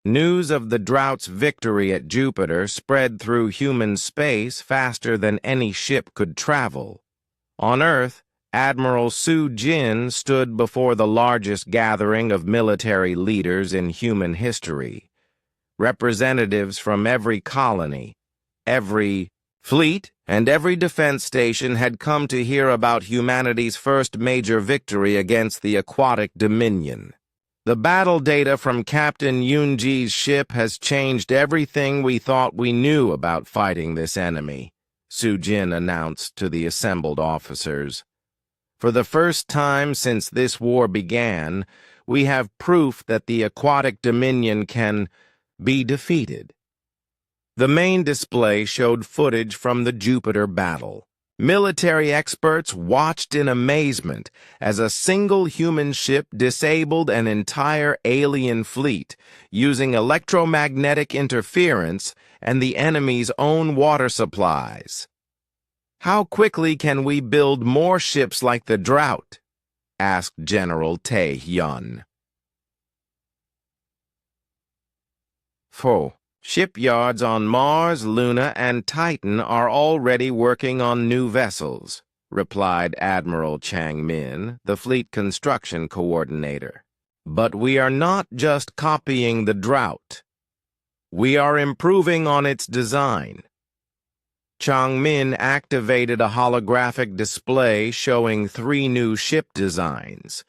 News of the drought's victory at Jupiter spread through human space faster than any ship could travel. On Earth, Admiral Su Jin stood before the largest gathering of military leaders in human history. Representatives from every colony, every fleet, and every defense station had come to hear about humanity's first major victory against the aquatic dominion. The battle data from Captain Yoonji's ship has changed everything we thought we knew about fighting this enemy, Su Jin announced to the assembled officers. For the first time since this war began, we have proof that the aquatic dominion can be defeated. The main display showed footage from the Jupiter battle. Military experts watched in amazement as a single human ship disabled an entire alien fleet using electromagnetic interference and the enemy's own water supplies. "How quickly can we build more ships like the Drought?" asked General Tae-hyun. Shipyards on Mars, Luna, and Titan are already working on new vessels, replied Admiral Chang Min, the fleet construction coordinator. But we are not just copying the Drought. We are improving on its design. Chang Min activated a holographic display showing 3 new ship designs.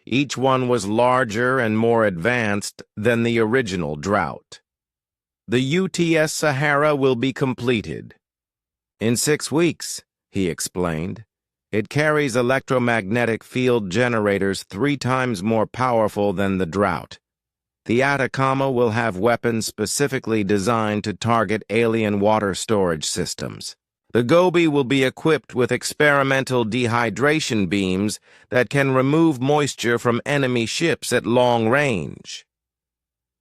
Each one was larger and more advanced than the original Drought. The UTS Sahara will be completed in 6 weeks, he explained. It carries electromagnetic field generators 3 times more powerful than the Drought. The Atacama will have weapons specifically designed to target alien water storage systems. The Gobi will be equipped with experimental dehydration beams that can remove moisture from enemy ships at long range.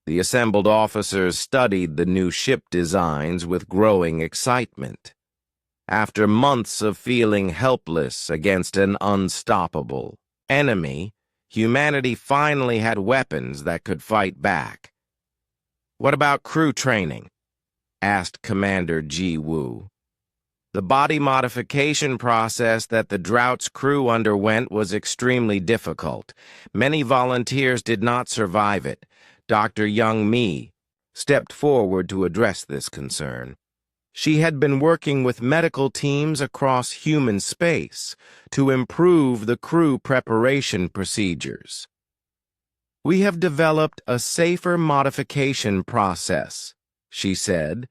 The assembled officers studied the new ship designs with growing excitement. After months of feeling helpless against an unstoppable enemy, humanity finally had weapons that could fight back. "What about crew training?" asked Commander Ji Woo. The body modification process that the Drought's crew underwent was extremely difficult. Many volunteers did not survive it. Dr. Young Mi stepped forward to address this concern. She had been working with medical teams across human space to improve the crew preparation procedures. "We have developed a safer modification process," she said.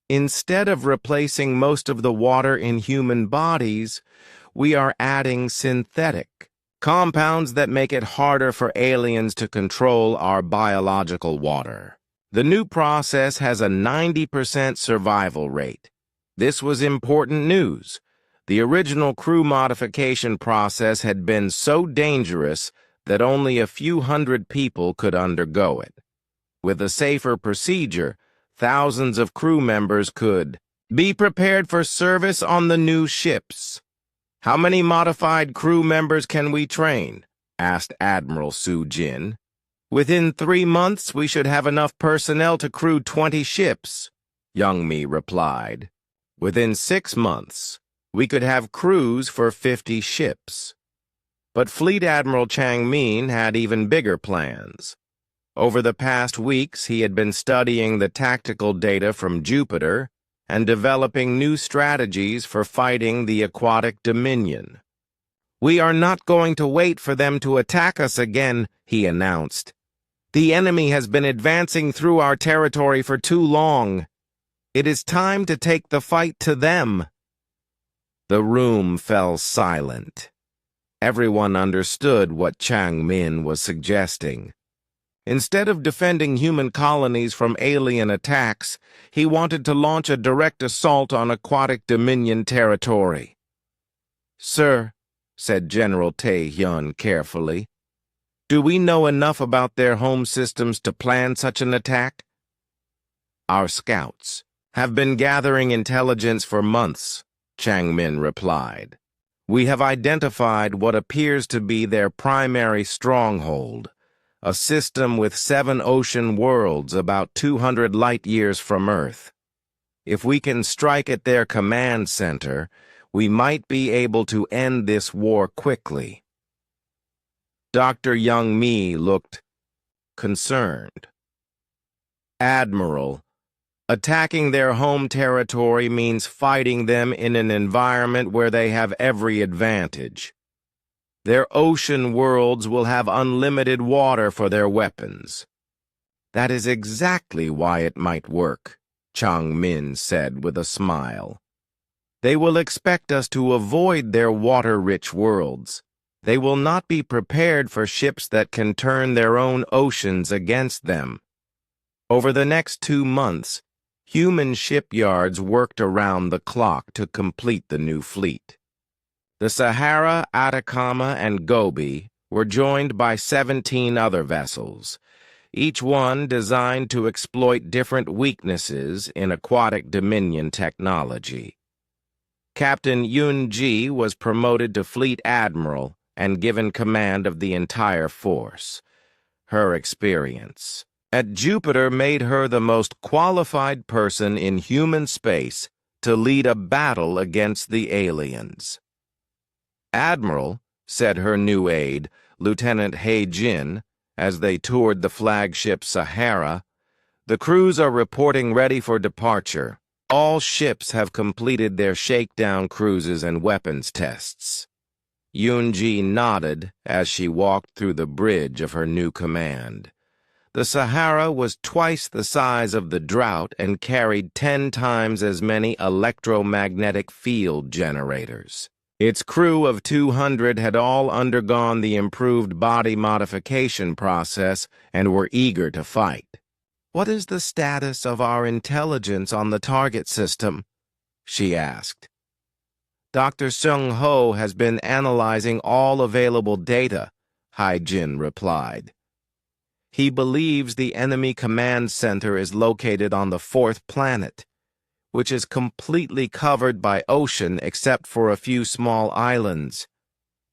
"Instead of replacing most of the water in human bodies, we are adding synthetic compounds that make it harder for aliens to control our biological water. The new process has a 90% survival rate. This was important news. The original crew modification process had been so dangerous that only a few hundred people could undergo it. With a safer procedure, thousands of crew members could be prepared for service on the new ships." "How many modified crew members can we train?" asked Admiral Su Jin. "Within 3 months, we should have enough personnel to crew 20 ships, Young Mi replied. "Within 6 months, we could have crews for 50 ships. But Fleet Admiral Chang Min had even bigger plans. Over the past weeks, he had been studying the tactical data from Jupiter and developing new strategies for fighting the aquatic dominion. "We are not going to wait for them to attack us again," he announced. "The enemy has been advancing through our territory for too long. It is time to take the fight to them." The room fell silent. Everyone understood what Chang Min was suggesting. Instead of defending human colonies from alien attacks, he wanted to launch a direct assault on aquatic dominion territory. "Sir," said General Tae-hyun carefully, "do we know enough about their home systems to plan such an attack?" "Our scouts have been gathering intelligence for months," Chang Min replied. "We have identified what appears to be their primary stronghold, a system with 7 ocean worlds about 200 light-years from Earth. If we can strike at their command center, we might be able to end this war quickly. Dr. Young Mi looked concerned. Admiral, attacking their home territory means fighting them in an environment where they have every advantage. Their ocean worlds will have unlimited water for their weapons. That is exactly why it might work, Chang Min said with a smile. They will expect us to avoid their water-rich worlds. They will not be prepared for ships that can turn their own oceans against them. Over the next 2 months, human shipyards worked around the clock to complete the new fleet. The Sahara, Atacama, and Gobi were joined by 17 other vessels, each one designed to exploit different weaknesses in aquatic dominion technology. Captain Yun Ji was promoted to Fleet Admiral and given command of the entire force. Her experience at Jupiter made her the most qualified person in human space to lead a battle against the aliens. Admiral, said her new aide, Lieutenant He Jin, as they toured the flagship Sahara, the crews are reporting ready for departure. All ships have completed their shakedown cruises and weapons tests. Yunji nodded as she walked through the bridge of her new command. The Sahara was twice the size of the Drought and carried 10 times as many electromagnetic field generators. Its crew of 200 had all undergone the improved body modification process and were eager to fight. "What is the status of our intelligence on the target system?" she asked. "Dr. Sung Ho has been analyzing all available data," Hai Jin replied. "He believes the enemy command center is located on the 4th planet, which is completely covered by ocean except for a few small islands.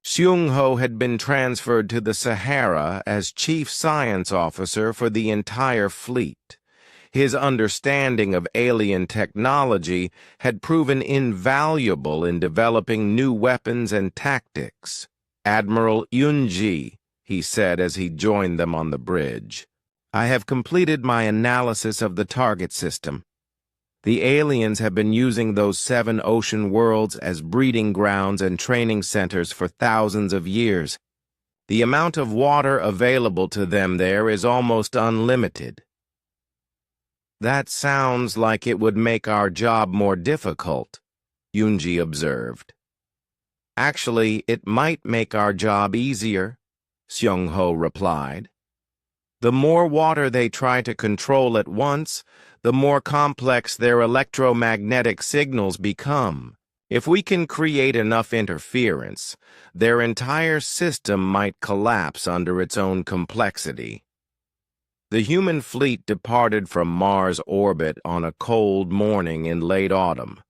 Seung Ho had been transferred to the Sahara as Chief Science Officer for the entire fleet. His understanding of alien technology had proven invaluable in developing new weapons and tactics. "Admiral Yunji," he said as he joined them on the bridge, "I have completed my analysis of the target system. The aliens have been using those 7 ocean worlds as breeding grounds and training centers for thousands of years. The amount of water available to them there is almost unlimited." "That sounds like it would make our job more difficult," Yunji observed. "Actually, it might make our job easier," Seung Ho replied. "The more water they try to control at once, the more complex their electromagnetic signals become. If we can create enough interference, their entire system might collapse under its own complexity." The human fleet departed from Mars orbit on a cold morning in late autumn.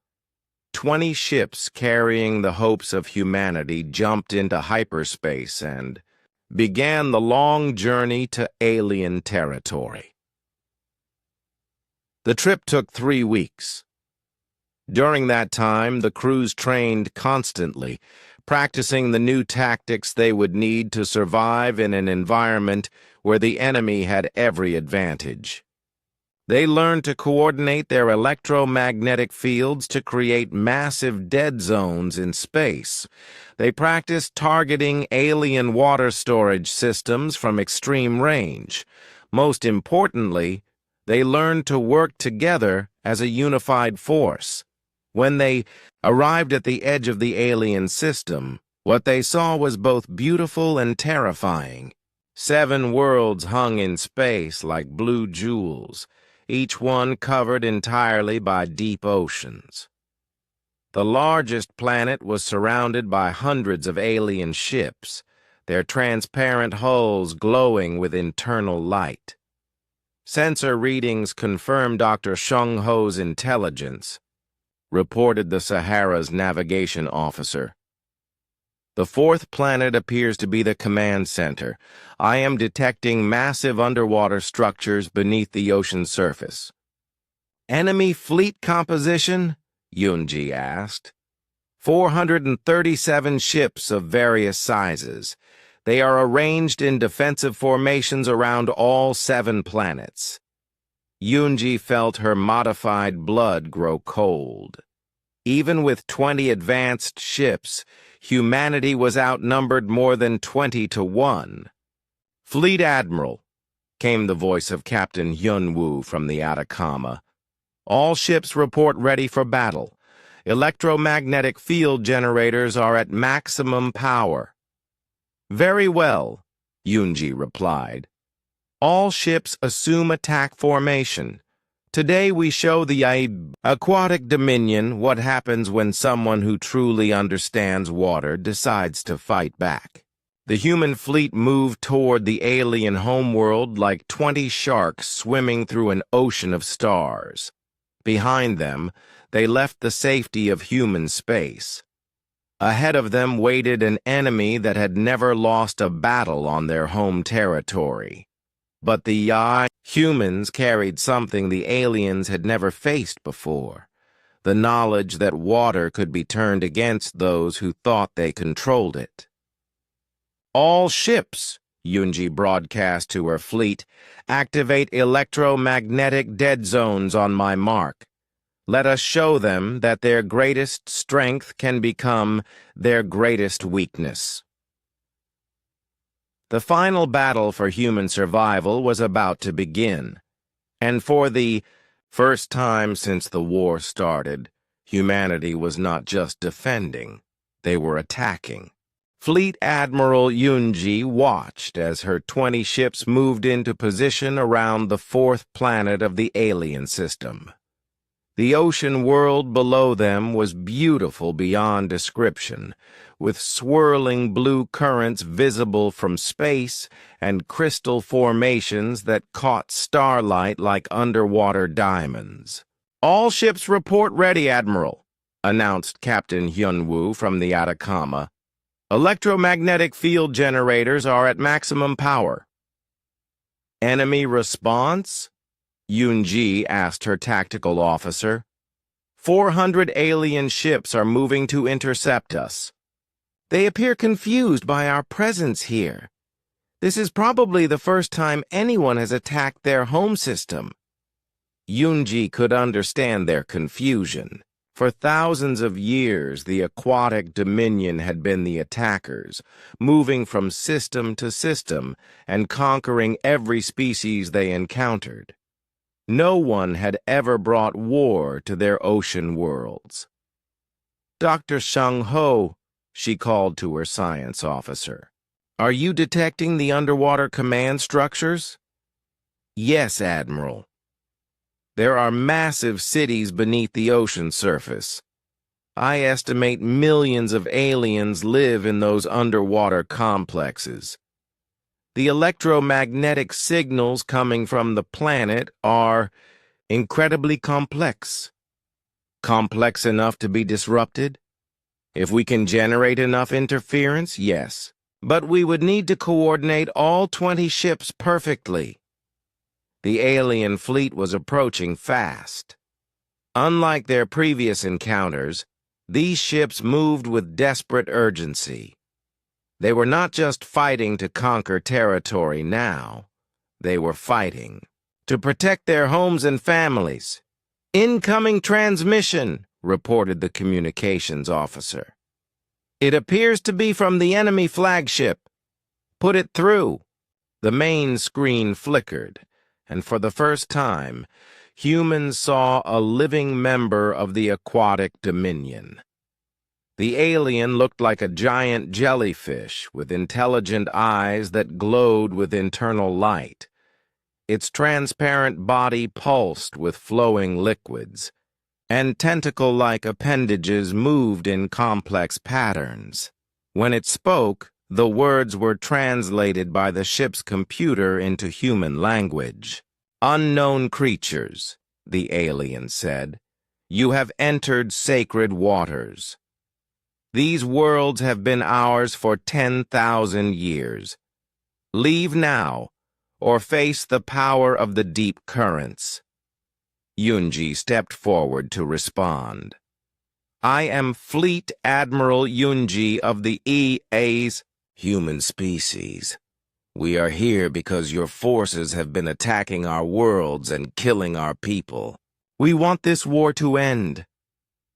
20 ships carrying the hopes of humanity jumped into hyperspace and began the long journey to alien territory. The trip took 3 weeks. During that time, the crews trained constantly, practicing the new tactics they would need to survive in an environment where the enemy had every advantage. They learned to coordinate their electromagnetic fields to create massive dead zones in space. They practiced targeting alien water storage systems from extreme range. Most importantly, they learned to work together as a unified force. When they arrived at the edge of the alien system, what they saw was both beautiful and terrifying. 7 worlds hung in space like blue jewels, each one covered entirely by deep oceans. The largest planet was surrounded by hundreds of alien ships, their transparent hulls glowing with internal light. "Sensor readings confirm Dr. Sung Ho's intelligence," reported the Sahara's navigation officer. The fourth planet appears to be the command center. I am detecting massive underwater structures beneath the ocean surface. Enemy fleet composition? Yunji asked. 437 ships of various sizes. They are arranged in defensive formations around all 7 planets. Yunji felt her modified blood grow cold. Even with 20 advanced ships, humanity was outnumbered more than 20 to 1. Fleet Admiral, came the voice of Captain Hyunwoo from the Atacama. All ships report ready for battle. Electromagnetic field generators are at maximum power. Very well, Yunji replied. All ships assume attack formation. Today we show the aquatic dominion what happens when someone who truly understands water decides to fight back. The human fleet moved toward the alien homeworld like 20 sharks swimming through an ocean of stars. Behind them, they left the safety of human space. Ahead of them waited an enemy that had never lost a battle on their home territory. But the humans carried something the aliens had never faced before, the knowledge that water could be turned against those who thought they controlled it. All ships, Yunji broadcast to her fleet, activate electromagnetic dead zones on my mark. Let us show them that their greatest strength can become their greatest weakness. The final battle for human survival was about to begin, and for the first time since the war started, humanity was not just defending, they were attacking. Fleet Admiral Yunji watched as her 20 ships moved into position around the 4th planet of the alien system. The ocean world below them was beautiful beyond description, with swirling blue currents visible from space and crystal formations that caught starlight like underwater diamonds. All ships report ready, Admiral, announced Captain Hyunwoo from the Atacama. Electromagnetic field generators are at maximum power. Enemy response? Yunji asked her tactical officer. 400 alien ships are moving to intercept us. They appear confused by our presence here. This is probably the first time anyone has attacked their home system. Yunji could understand their confusion. For thousands of years, the aquatic dominion had been the attackers, moving from system to system and conquering every species they encountered. No one had ever brought war to their ocean worlds. Dr. Shang-ho, she called to her science officer. Are you detecting the underwater command structures? Yes, Admiral. There are massive cities beneath the ocean surface. I estimate millions of aliens live in those underwater complexes. The electromagnetic signals coming from the planet are incredibly complex. Complex enough to be disrupted? If we can generate enough interference, yes. But we would need to coordinate all 20 ships perfectly. The alien fleet was approaching fast. Unlike their previous encounters, these ships moved with desperate urgency. They were not just fighting to conquer territory now. They were fighting to protect their homes and families. Incoming transmission, reported the communications officer. It appears to be from the enemy flagship. Put it through. The main screen flickered, and for the first time, humans saw a living member of the aquatic dominion. The alien looked like a giant jellyfish with intelligent eyes that glowed with internal light. Its transparent body pulsed with flowing liquids, and tentacle-like appendages moved in complex patterns. When it spoke, the words were translated by the ship's computer into human language. Unknown creatures, the alien said. You have entered sacred waters. These worlds have been ours for 10,000 years. Leave now, or face the power of the deep currents." Yunji stepped forward to respond. "I am Fleet Admiral Yunji of the EA's human species. We are here because your forces have been attacking our worlds and killing our people. We want this war to end."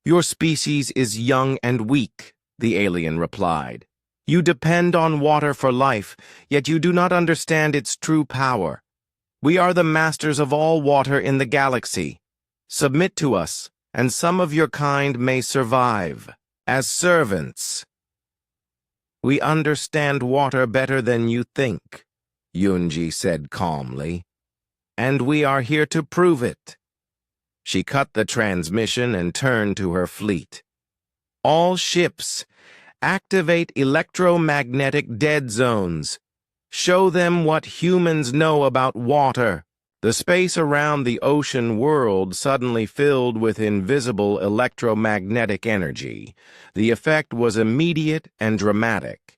"Your species is young and weak," the alien replied. "You depend on water for life, yet you do not understand its true power. We are the masters of all water in the galaxy. Submit to us, and some of your kind may survive as servants." "We understand water better than you think," Yunji said calmly, "and we are here to prove it." She cut the transmission and turned to her fleet. "All ships, activate electromagnetic dead zones. Show them what humans know about water." The space around the ocean world suddenly filled with invisible electromagnetic energy. The effect was immediate and dramatic.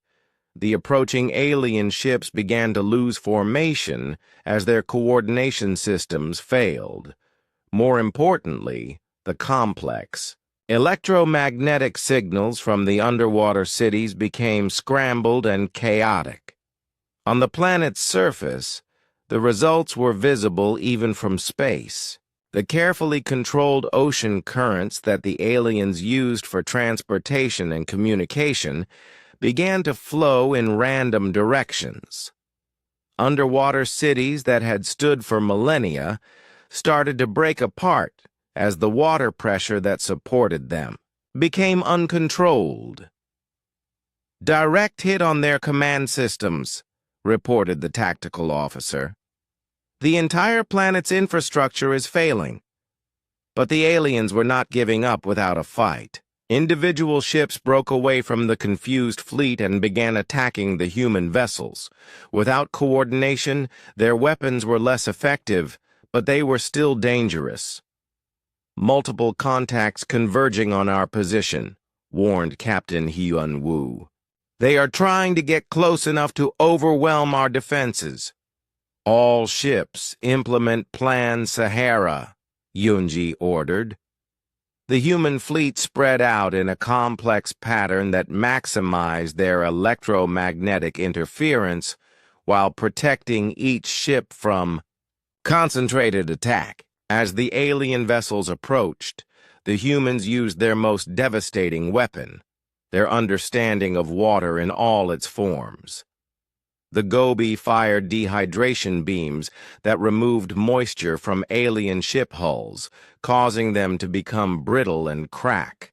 The approaching alien ships began to lose formation as their coordination systems failed. More importantly, the complex electromagnetic signals from the underwater cities became scrambled and chaotic. On the planet's surface, the results were visible even from space. The carefully controlled ocean currents that the aliens used for transportation and communication began to flow in random directions. Underwater cities that had stood for millennia started to break apart as the water pressure that supported them became uncontrolled. "Direct hit on their command systems," reported the tactical officer. "The entire planet's infrastructure is failing." But the aliens were not giving up without a fight. Individual ships broke away from the confused fleet and began attacking the human vessels. Without coordination, their weapons were less effective, but they were still dangerous. "Multiple contacts converging on our position," warned Captain Hyun-woo. "They are trying to get close enough to overwhelm our defenses." "All ships implement Plan Sahara," Yunji ordered. The human fleet spread out in a complex pattern that maximized their electromagnetic interference while protecting each ship from concentrated attack. As the alien vessels approached, the humans used their most devastating weapon, their understanding of water in all its forms. The Gobi fired dehydration beams that removed moisture from alien ship hulls, causing them to become brittle and crack.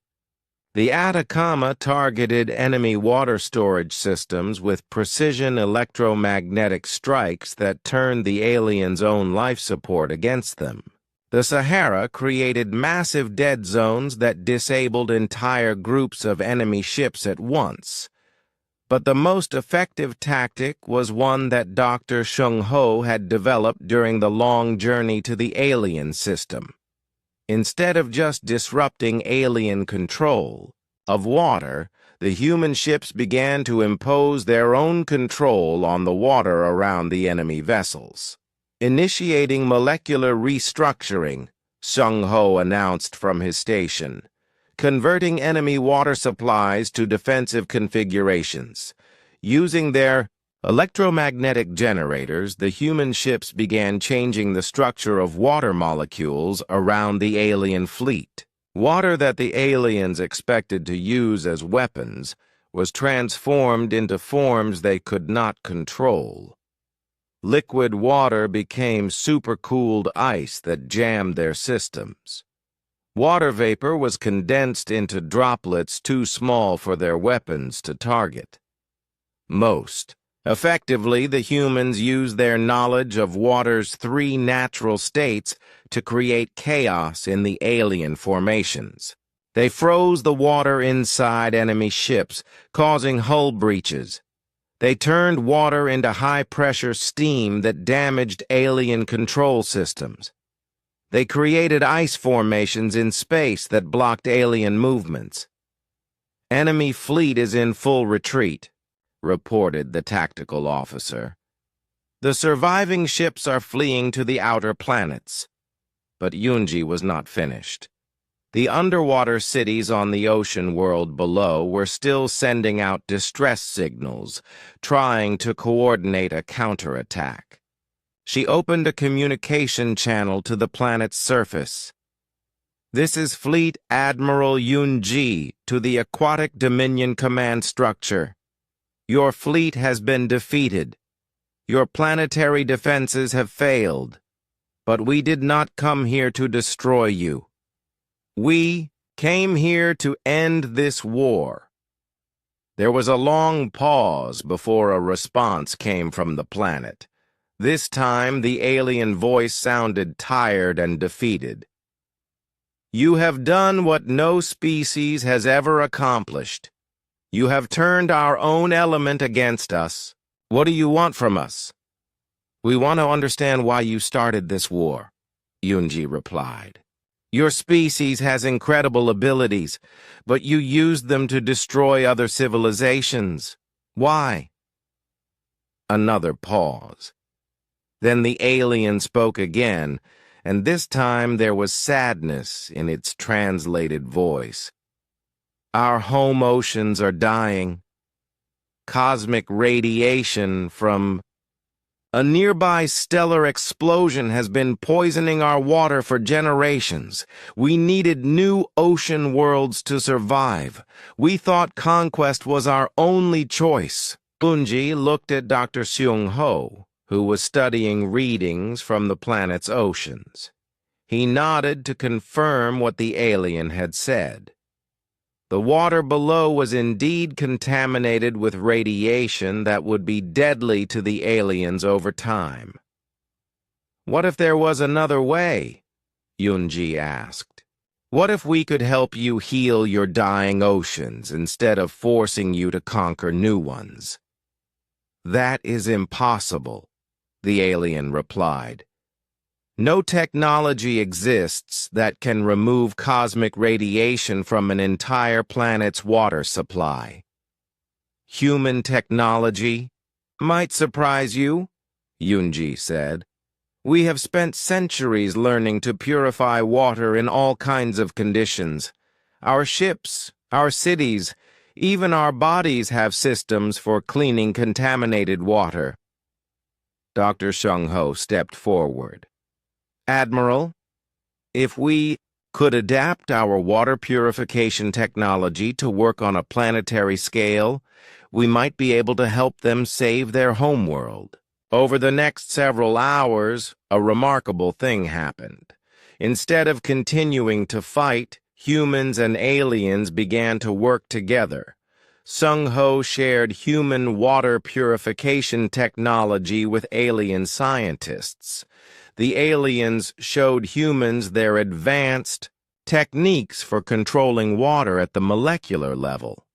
The Atacama targeted enemy water storage systems with precision electromagnetic strikes that turned the aliens' own life support against them. The Sahara created massive dead zones that disabled entire groups of enemy ships at once. But the most effective tactic was one that Dr. Shung-ho had developed during the long journey to the alien system. Instead of just disrupting alien control of water, the human ships began to impose their own control on the water around the enemy vessels. Initiating molecular restructuring, Shung-ho announced from his station, converting enemy water supplies to defensive configurations. Using their electromagnetic generators, the human ships began changing the structure of water molecules around the alien fleet. Water that the aliens expected to use as weapons was transformed into forms they could not control. Liquid water became supercooled ice that jammed their systems. Water vapor was condensed into droplets too small for their weapons to target. Most effectively, the humans used their knowledge of water's 3 natural states to create chaos in the alien formations. They froze the water inside enemy ships, causing hull breaches. They turned water into high-pressure steam that damaged alien control systems. They created ice formations in space that blocked alien movements. Enemy fleet is in full retreat, reported the tactical officer. The surviving ships are fleeing to the outer planets. But Yunji was not finished. The underwater cities on the ocean world below were still sending out distress signals, trying to coordinate a counterattack. She opened a communication channel to the planet's surface. "This is Fleet Admiral Yunji to the Aquatic Dominion Command Structure. Your fleet has been defeated. Your planetary defenses have failed. But we did not come here to destroy you. We came here to end this war." There was a long pause before a response came from the planet. This time, the alien voice sounded tired and defeated. "You have done what no species has ever accomplished. You have turned our own element against us. What do you want from us?" "We want to understand why you started this war," Yunji replied. "Your species has incredible abilities, but you used them to destroy other civilizations. Why?" Another pause. Then the alien spoke again, and this time there was sadness in its translated voice. "Our home oceans are dying. Cosmic radiation from a nearby stellar explosion has been poisoning our water for generations. We needed new ocean worlds to survive. We thought conquest was our only choice." Yunji looked at Dr. Seung-ho, who was studying readings from the planet's oceans. He nodded to confirm what the alien had said. The water below was indeed contaminated with radiation that would be deadly to the aliens over time. "What if there was another way?" Yunji asked. "What if we could help you heal your dying oceans instead of forcing you to conquer new ones?" "That is impossible," the alien replied. "No technology exists that can remove cosmic radiation from an entire planet's water supply. Human technology might surprise you," Yunji said. "We have spent centuries learning to purify water in all kinds of conditions. Our ships, our cities, even our bodies have systems for cleaning contaminated water." Dr. Seung-ho stepped forward. "Admiral, if we could adapt our water purification technology to work on a planetary scale, we might be able to help them save their homeworld." Over the next several hours, a remarkable thing happened. Instead of continuing to fight, humans and aliens began to work together. Seung-ho shared human water purification technology with alien scientists. The aliens showed humans their advanced techniques for controlling water at the molecular level.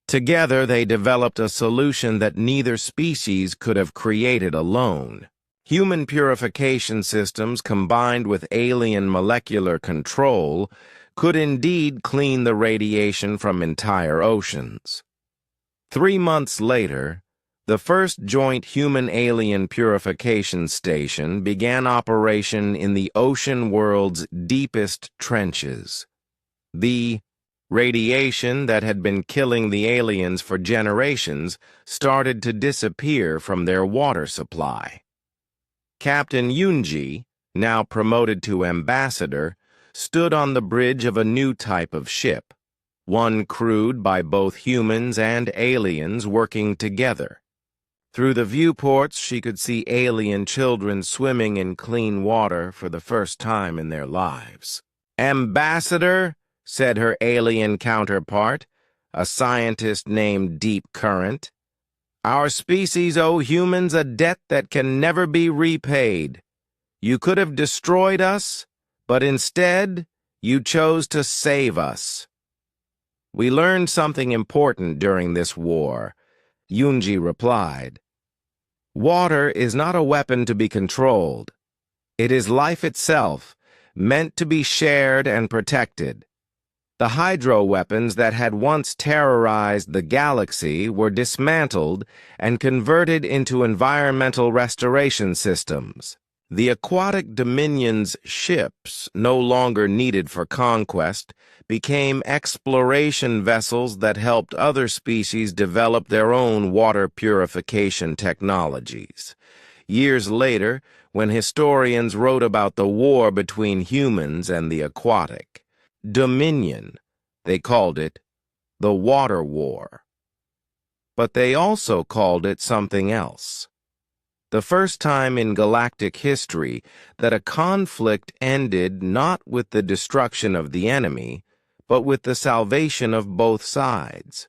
Together, they developed a solution that neither species could have created alone. Human purification systems combined with alien molecular control could indeed clean the radiation from entire oceans. 3 months later, the first joint human-alien purification station began operation in the ocean world's deepest trenches. The radiation that had been killing the aliens for generations started to disappear from their water supply. Captain Yunji, now promoted to ambassador, stood on the bridge of a new type of ship, one crewed by both humans and aliens working together. Through the viewports, she could see alien children swimming in clean water for the first time in their lives. "Ambassador," said her alien counterpart, a scientist named Deep Current, "our species owe humans a debt that can never be repaid. You could have destroyed us, but instead, you chose to save us." "We learned something important during this war," Yunji replied. "Water is not a weapon to be controlled. It is life itself, meant to be shared and protected. The hydro weapons that had once terrorized the galaxy were dismantled and converted into environmental restoration systems. The aquatic dominion's ships, no longer needed for conquest, became exploration vessels that helped other species develop their own water purification technologies. Years later, when historians wrote about the war between humans and the aquatic dominion, they called it the Water War. But they also called it something else. The first time in galactic history that a conflict ended not with the destruction of the enemy, but with the salvation of both sides.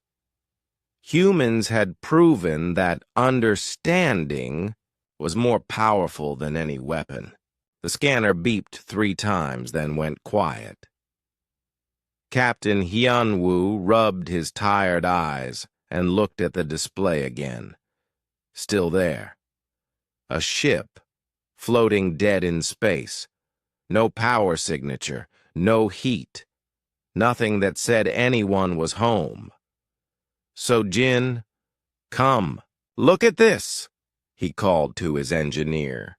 Humans had proven that understanding was more powerful than any weapon. The scanner beeped 3 times, then went quiet. Captain Hyunwoo rubbed his tired eyes and looked at the display again. Still there. A ship, floating dead in space. No power signature, no heat. Nothing that said anyone was home. So Jin, come, look at this, he called to his engineer.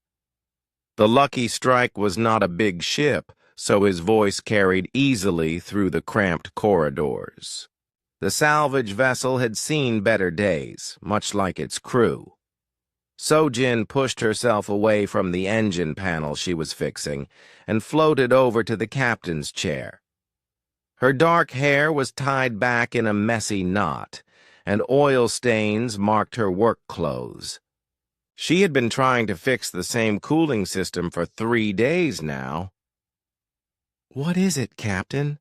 The Lucky Strike was not a big ship, so his voice carried easily through the cramped corridors. The salvage vessel had seen better days, much like its crew. Sojin pushed herself away from the engine panel she was fixing and floated over to the captain's chair. Her dark hair was tied back in a messy knot, and oil stains marked her work clothes. She had been trying to fix the same cooling system for 3 days now. "What is it, Captain?"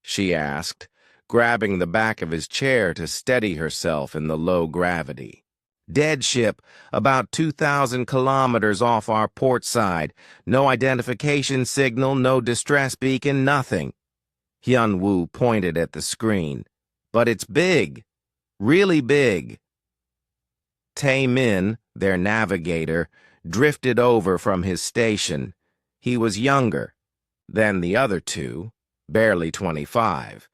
she asked, grabbing the back of his chair to steady herself in the low gravity. "Dead ship, about 2,000 kilometers off our port side. No identification signal, no distress beacon, nothing." Hyunwoo pointed at the screen. "But it's big. Really big." Tae-min, their navigator, drifted over from his station. He was younger than the other 2, barely 25.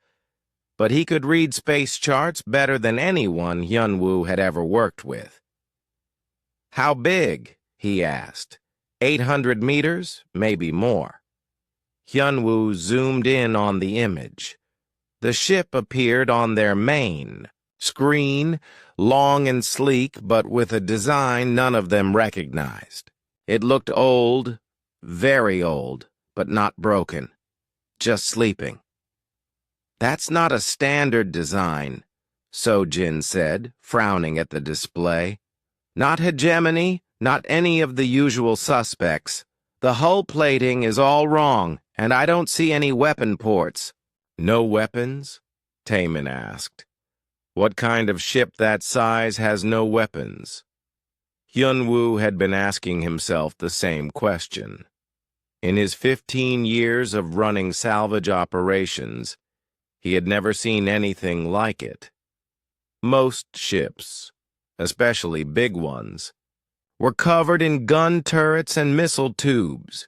But he could read space charts better than anyone Hyunwoo had ever worked with. "How big?" he asked. 800 meters, maybe more. Hyunwoo zoomed in on the image. The ship appeared on their main screen, long and sleek, but with a design none of them recognized. It looked old, very old, but not broken, just sleeping. "That's not a standard design," Sojin said, frowning at the display. "Not hegemony, not any of the usual suspects. The hull plating is all wrong, and I don't see any weapon ports." "No weapons?" Tae-min asked. "What kind of ship that size has no weapons?" Hyunwoo had been asking himself the same question. In his 15 years of running salvage operations, he had never seen anything like it. Most ships, especially big ones, were covered in gun turrets and missile tubes.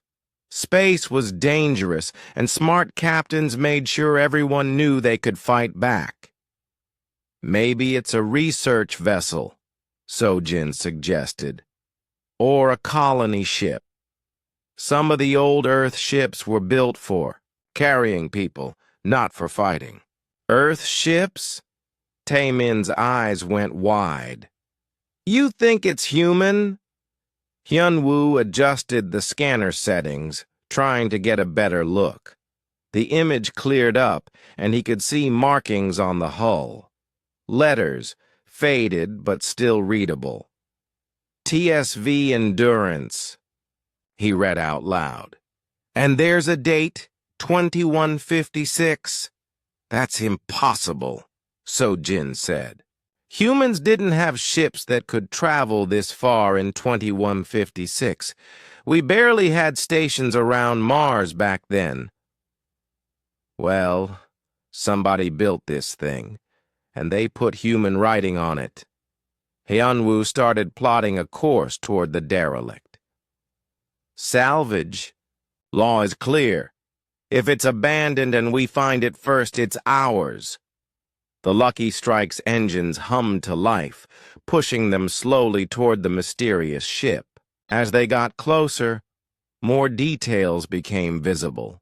Space was dangerous, and smart captains made sure everyone knew they could fight back. "Maybe it's a research vessel," Sojin suggested, "or a colony ship. Some of the old Earth ships were built for carrying people, not for fighting." "Earth ships?" Tae-min's eyes went wide. "You think it's human?" Hyunwoo adjusted the scanner settings, trying to get a better look. The image cleared up, and he could see markings on the hull. Letters, faded but still readable. "TSV Endurance," he read out loud. "And there's a date, 2156. "That's impossible," Sojin said. "Humans didn't have ships that could travel this far in 2156. We barely had stations around Mars back then." "Well, somebody built this thing, and they put human writing on it." Hyunwoo started plotting a course toward the derelict. "Salvage. Law is clear. If it's abandoned and we find it first, it's ours. The Lucky Strike's engines hummed to life, pushing them slowly toward the mysterious ship. As they got closer, more details became visible.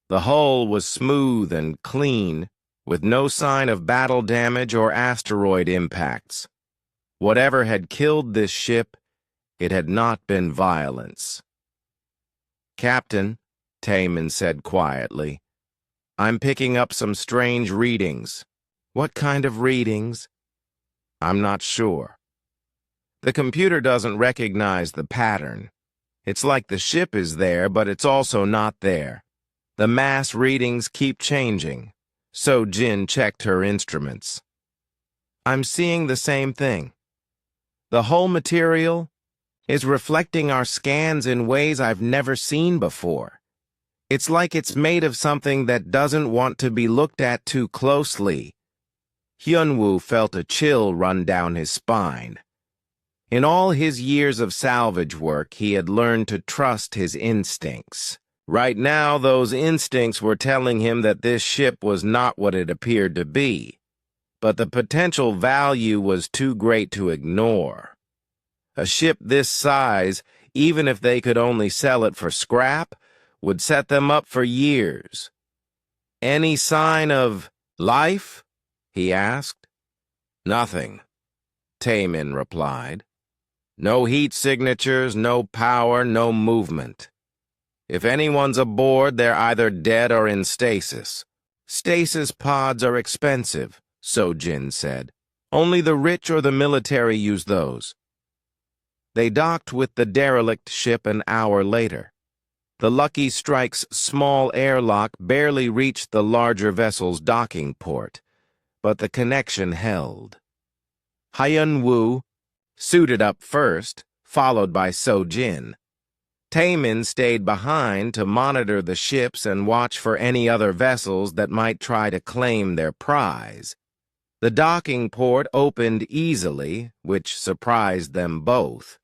The hull was smooth and clean, with no sign of battle damage or asteroid impacts. Whatever had killed this ship, it had not been violence. "Captain," Taman said quietly, "I'm picking up some strange readings." "What kind of readings?" "I'm not sure. The computer doesn't recognize the pattern. It's like the ship is there, but it's also not there. The mass readings keep changing." So Jin checked her instruments. "I'm seeing the same thing. The whole material is reflecting our scans in ways I've never seen before. It's like it's made of something that doesn't want to be looked at too closely." Hyunwoo felt a chill run down his spine. In all his years of salvage work, he had learned to trust his instincts. Right now, those instincts were telling him that this ship was not what it appeared to be, but the potential value was too great to ignore. A ship this size, even if they could only sell it for scrap, would set them up for years. "Any sign of life?" he asked. "Nothing," Taman replied. "No heat signatures, no power, no movement. If anyone's aboard, they're either dead or in stasis. Stasis pods are expensive," Sojin said. "Only the rich or the military use those." They docked with the derelict ship an hour later. The Lucky Strike's small airlock barely reached the larger vessel's docking port, but the connection held. Hyun-woo suited up first, followed by Sojin. Taman stayed behind to monitor the ships and watch for any other vessels that might try to claim their prize. The docking port opened easily, which surprised them both.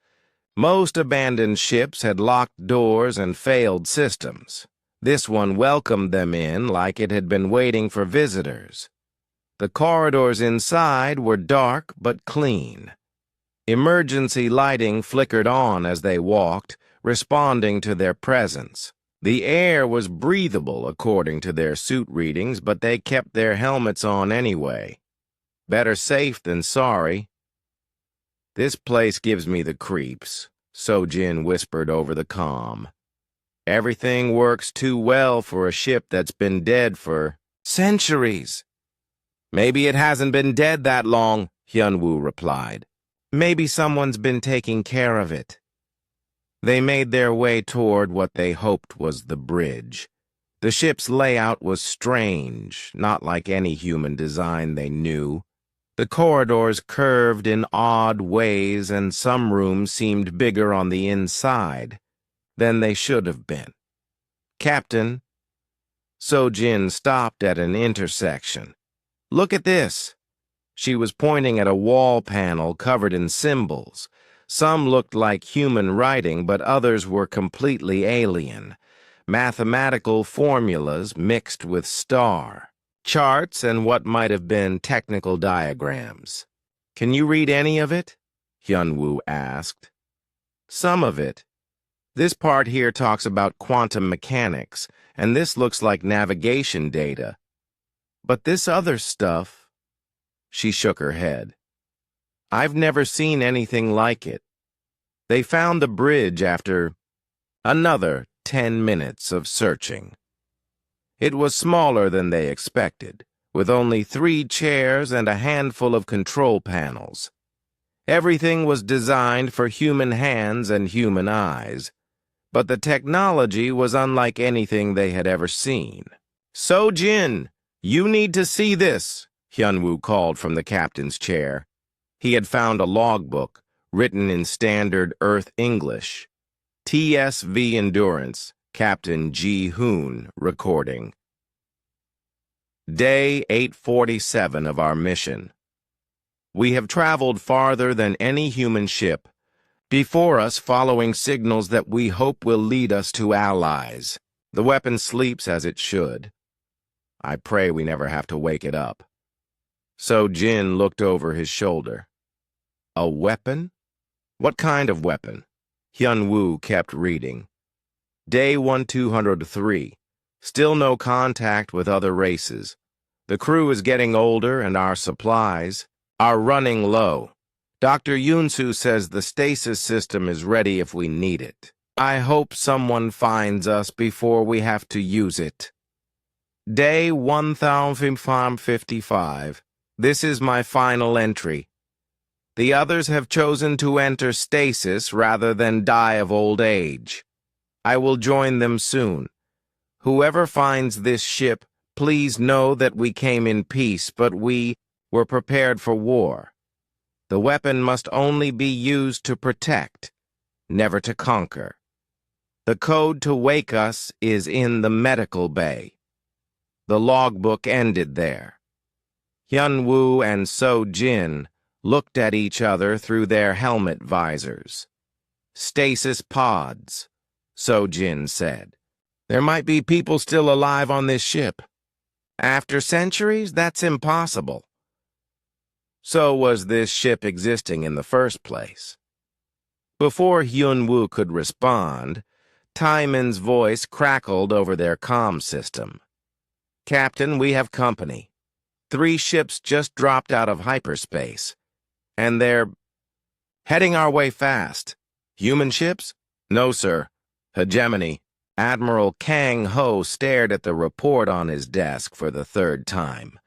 Most abandoned ships had locked doors and failed systems. This one welcomed them in like it had been waiting for visitors. The corridors inside were dark but clean. Emergency lighting flickered on as they walked, responding to their presence. The air was breathable according to their suit readings, but they kept their helmets on anyway. Better safe than sorry. "This place gives me the creeps," Sojin whispered over the comm. "Everything works too well for a ship that's been dead for centuries." "Maybe it hasn't been dead that long," Hyunwoo replied. "Maybe someone's been taking care of it." They made their way toward what they hoped was the bridge. The ship's layout was strange, not like any human design they knew. The corridors curved in odd ways, and some rooms seemed bigger on the inside than they should have been. "Captain," Sojin stopped at an intersection. "Look at this." She was pointing at a wall panel covered in symbols. Some looked like human writing, but others were completely alien. Mathematical formulas mixed with star charts and what might have been technical diagrams. "Can you read any of it?" Hyunwoo asked. "Some of it. This part here talks about quantum mechanics, and this looks like navigation data. But this other stuff..." She shook her head. "I've never seen anything like it." They found the bridge after another 10 minutes of searching. It was smaller than they expected, with only 3 chairs and a handful of control panels. Everything was designed for human hands and human eyes, but the technology was unlike anything they had ever seen. "Sojin, you need to see this," Hyunwoo called from the captain's chair. He had found a logbook, written in standard Earth English. TSV Endurance, Captain Ji Hoon, recording. Day 847 of our mission. We have traveled farther than any human ship, before us following signals that we hope will lead us to allies. The weapon sleeps as it should. I pray we never have to wake it up. So Jin looked over his shoulder. A weapon? What kind of weapon? Hyun-woo kept reading. Day 1203. Still no contact with other races. The crew is getting older and our supplies are running low. Dr. Yunsu says the stasis system is ready if we need it. I hope someone finds us before we have to use it. Day 1555. This is my final entry. The others have chosen to enter stasis rather than die of old age. I will join them soon. Whoever finds this ship, please know that we came in peace, but we were prepared for war. The weapon must only be used to protect, never to conquer. The code to wake us is in the medical bay. The logbook ended there. Hyun-woo and So-jin looked at each other through their helmet visors. Stasis pods, So-jin said. There might be people still alive on this ship. After centuries, that's impossible. So was this ship existing in the first place? Before Hyun-woo could respond, Taiman's voice crackled over their comm system. Captain, we have company. 3 ships just dropped out of hyperspace, and they're heading our way fast. Human ships? No, sir. Hegemony. Admiral Kang Ho stared at the report on his desk for the 3rd time.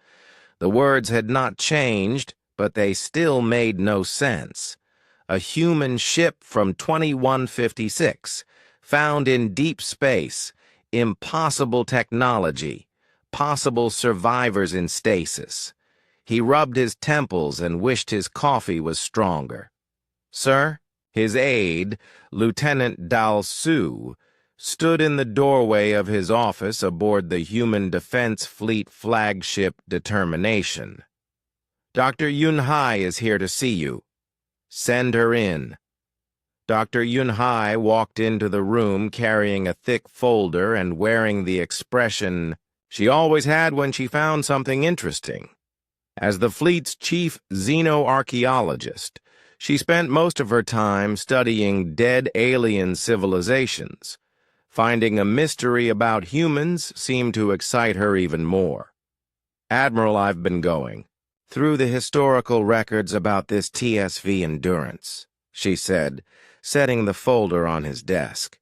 The words had not changed, but they still made no sense. A human ship from 2156, found in deep space, impossible technology, possible survivors in stasis. He rubbed his temples and wished his coffee was stronger. Sir, his aide, Lieutenant Dal-Su, stood in the doorway of his office aboard the Human Defense Fleet flagship Determination. Dr. Yun-hai is here to see you. Send her in. Dr. Yun-hai walked into the room carrying a thick folder and wearing the expression she always had when she found something interesting. As the fleet's chief xenoarchaeologist, she spent most of her time studying dead alien civilizations. Finding a mystery about humans seemed to excite her even more. Admiral, I've been going through the historical records about this TSV Endurance, she said, setting the folder on his desk.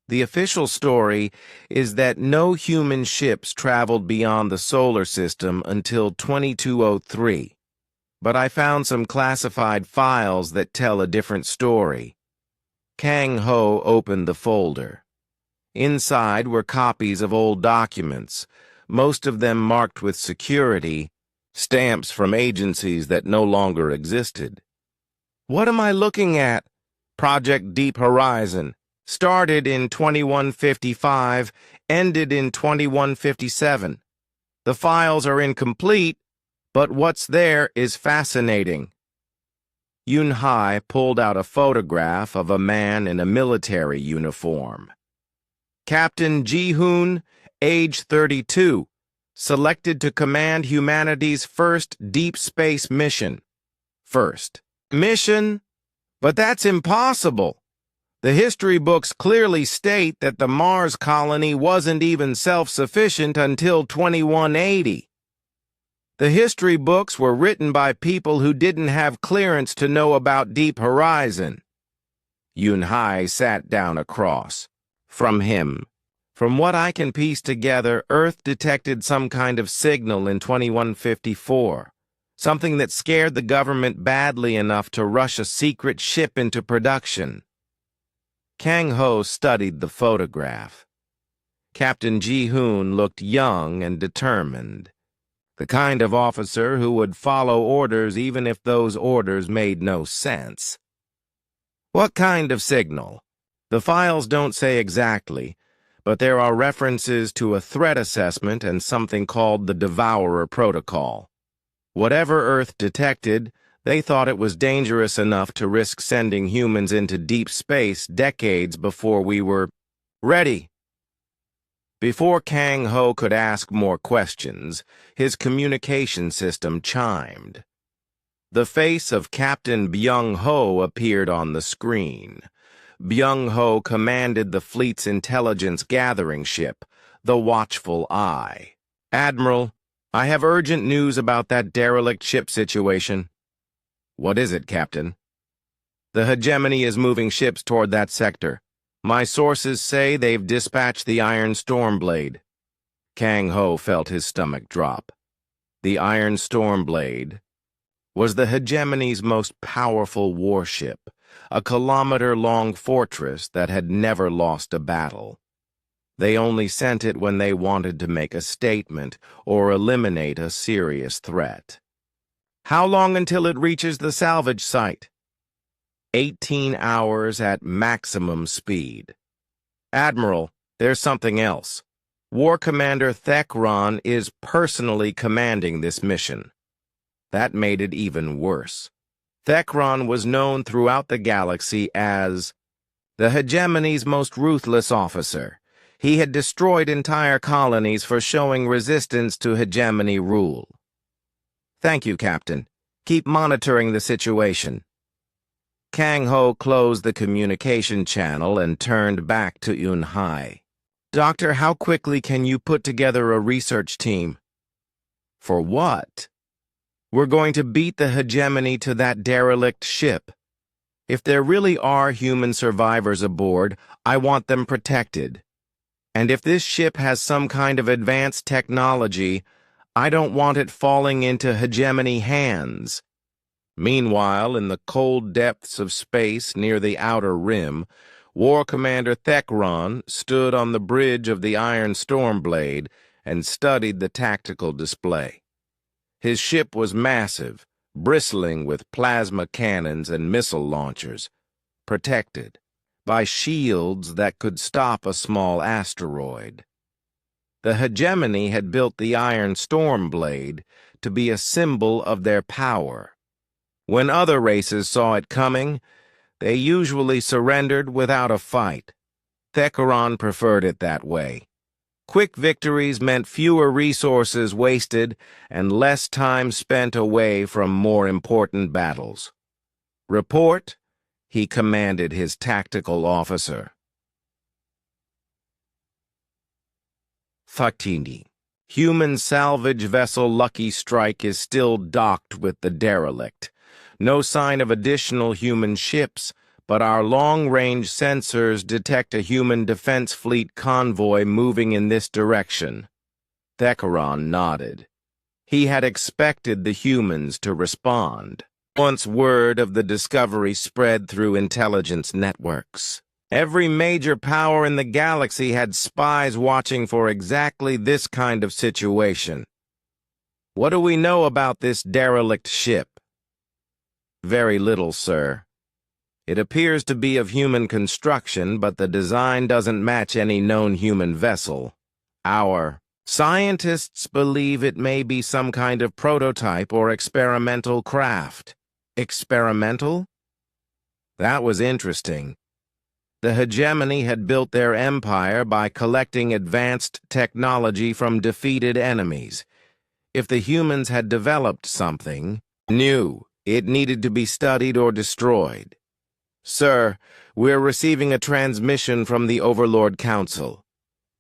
The official story is that no human ships traveled beyond the solar system until 2203. But I found some classified files that tell a different story. Kang Ho opened the folder. Inside were copies of old documents, most of them marked with security, stamps from agencies that no longer existed. What am I looking at? Project Deep Horizon. Started in 2155, ended in 2157. The files are incomplete, but what's there is fascinating. Yun-hai pulled out a photograph of a man in a military uniform. Captain Ji-hoon, age 32, selected to command humanity's first deep space mission. First mission? But that's impossible. The history books clearly state that the Mars colony wasn't even self-sufficient until 2180. The history books were written by people who didn't have clearance to know about Deep Horizon. Yun-hai sat down across from him. From what I can piece together, Earth detected some kind of signal in 2154, something that scared the government badly enough to rush a secret ship into production. Kang Ho studied the photograph. Captain Ji-hoon looked young and determined, the kind of officer who would follow orders even if those orders made no sense. What kind of signal? The files don't say exactly, but there are references to a threat assessment and something called the Devourer Protocol. Whatever Earth detected, they thought it was dangerous enough to risk sending humans into deep space decades before we were ready. Before Kang Ho could ask more questions, his communication system chimed. The face of Captain Byung-ho appeared on the screen. Byung-ho commanded the fleet's intelligence gathering ship, the Watchful Eye. "Admiral, I have urgent news about that derelict ship situation." "What is it, Captain?" "The hegemony is moving ships toward that sector. My sources say they've dispatched the Iron Stormblade." Kang Ho felt his stomach drop. The Iron Stormblade was the hegemony's most powerful warship, a kilometer-long fortress that had never lost a battle. They only sent it when they wanted to make a statement or eliminate a serious threat. "How long until it reaches the salvage site?" 18 hours at maximum speed. "Admiral, there's something else. War Commander Thekron is personally commanding this mission." That made it even worse. Thekron was known throughout the galaxy as the hegemony's most ruthless officer. He had destroyed entire colonies for showing resistance to hegemony rule. "Thank you, Captain. Keep monitoring the situation." Kang Ho closed the communication channel and turned back to Yun Hai. "Doctor, how quickly can you put together a research team?" "For what?" "We're going to beat the hegemony to that derelict ship. If there really are human survivors aboard, I want them protected. And if this ship has some kind of advanced technology, I don't want it falling into hegemony hands." Meanwhile, in the cold depths of space near the outer rim, War Commander Thekron stood on the bridge of the Iron Stormblade and studied the tactical display. His ship was massive, bristling with plasma cannons and missile launchers, protected by shields that could stop a small asteroid. The hegemony had built the Iron Stormblade to be a symbol of their power. When other races saw it coming, they usually surrendered without a fight. Thekron preferred it that way. Quick victories meant fewer resources wasted and less time spent away from more important battles. "Report," he commanded his tactical officer. Fatini. Human salvage vessel Lucky Strike is still docked with the derelict. No sign of additional human ships, but our long-range sensors detect a human defense fleet convoy moving in this direction. Thekron nodded. He had expected the humans to respond once word of the discovery spread through intelligence networks. Every major power in the galaxy had spies watching for exactly this kind of situation. "What do we know about this derelict ship?" "Very little, sir. It appears to be of human construction, but the design doesn't match any known human vessel. Our scientists believe it may be some kind of prototype or experimental craft." "Experimental?" That was interesting. The hegemony had built their empire by collecting advanced technology from defeated enemies. If the humans had developed something new, it needed to be studied or destroyed. "Sir, we're receiving a transmission from the Overlord Council."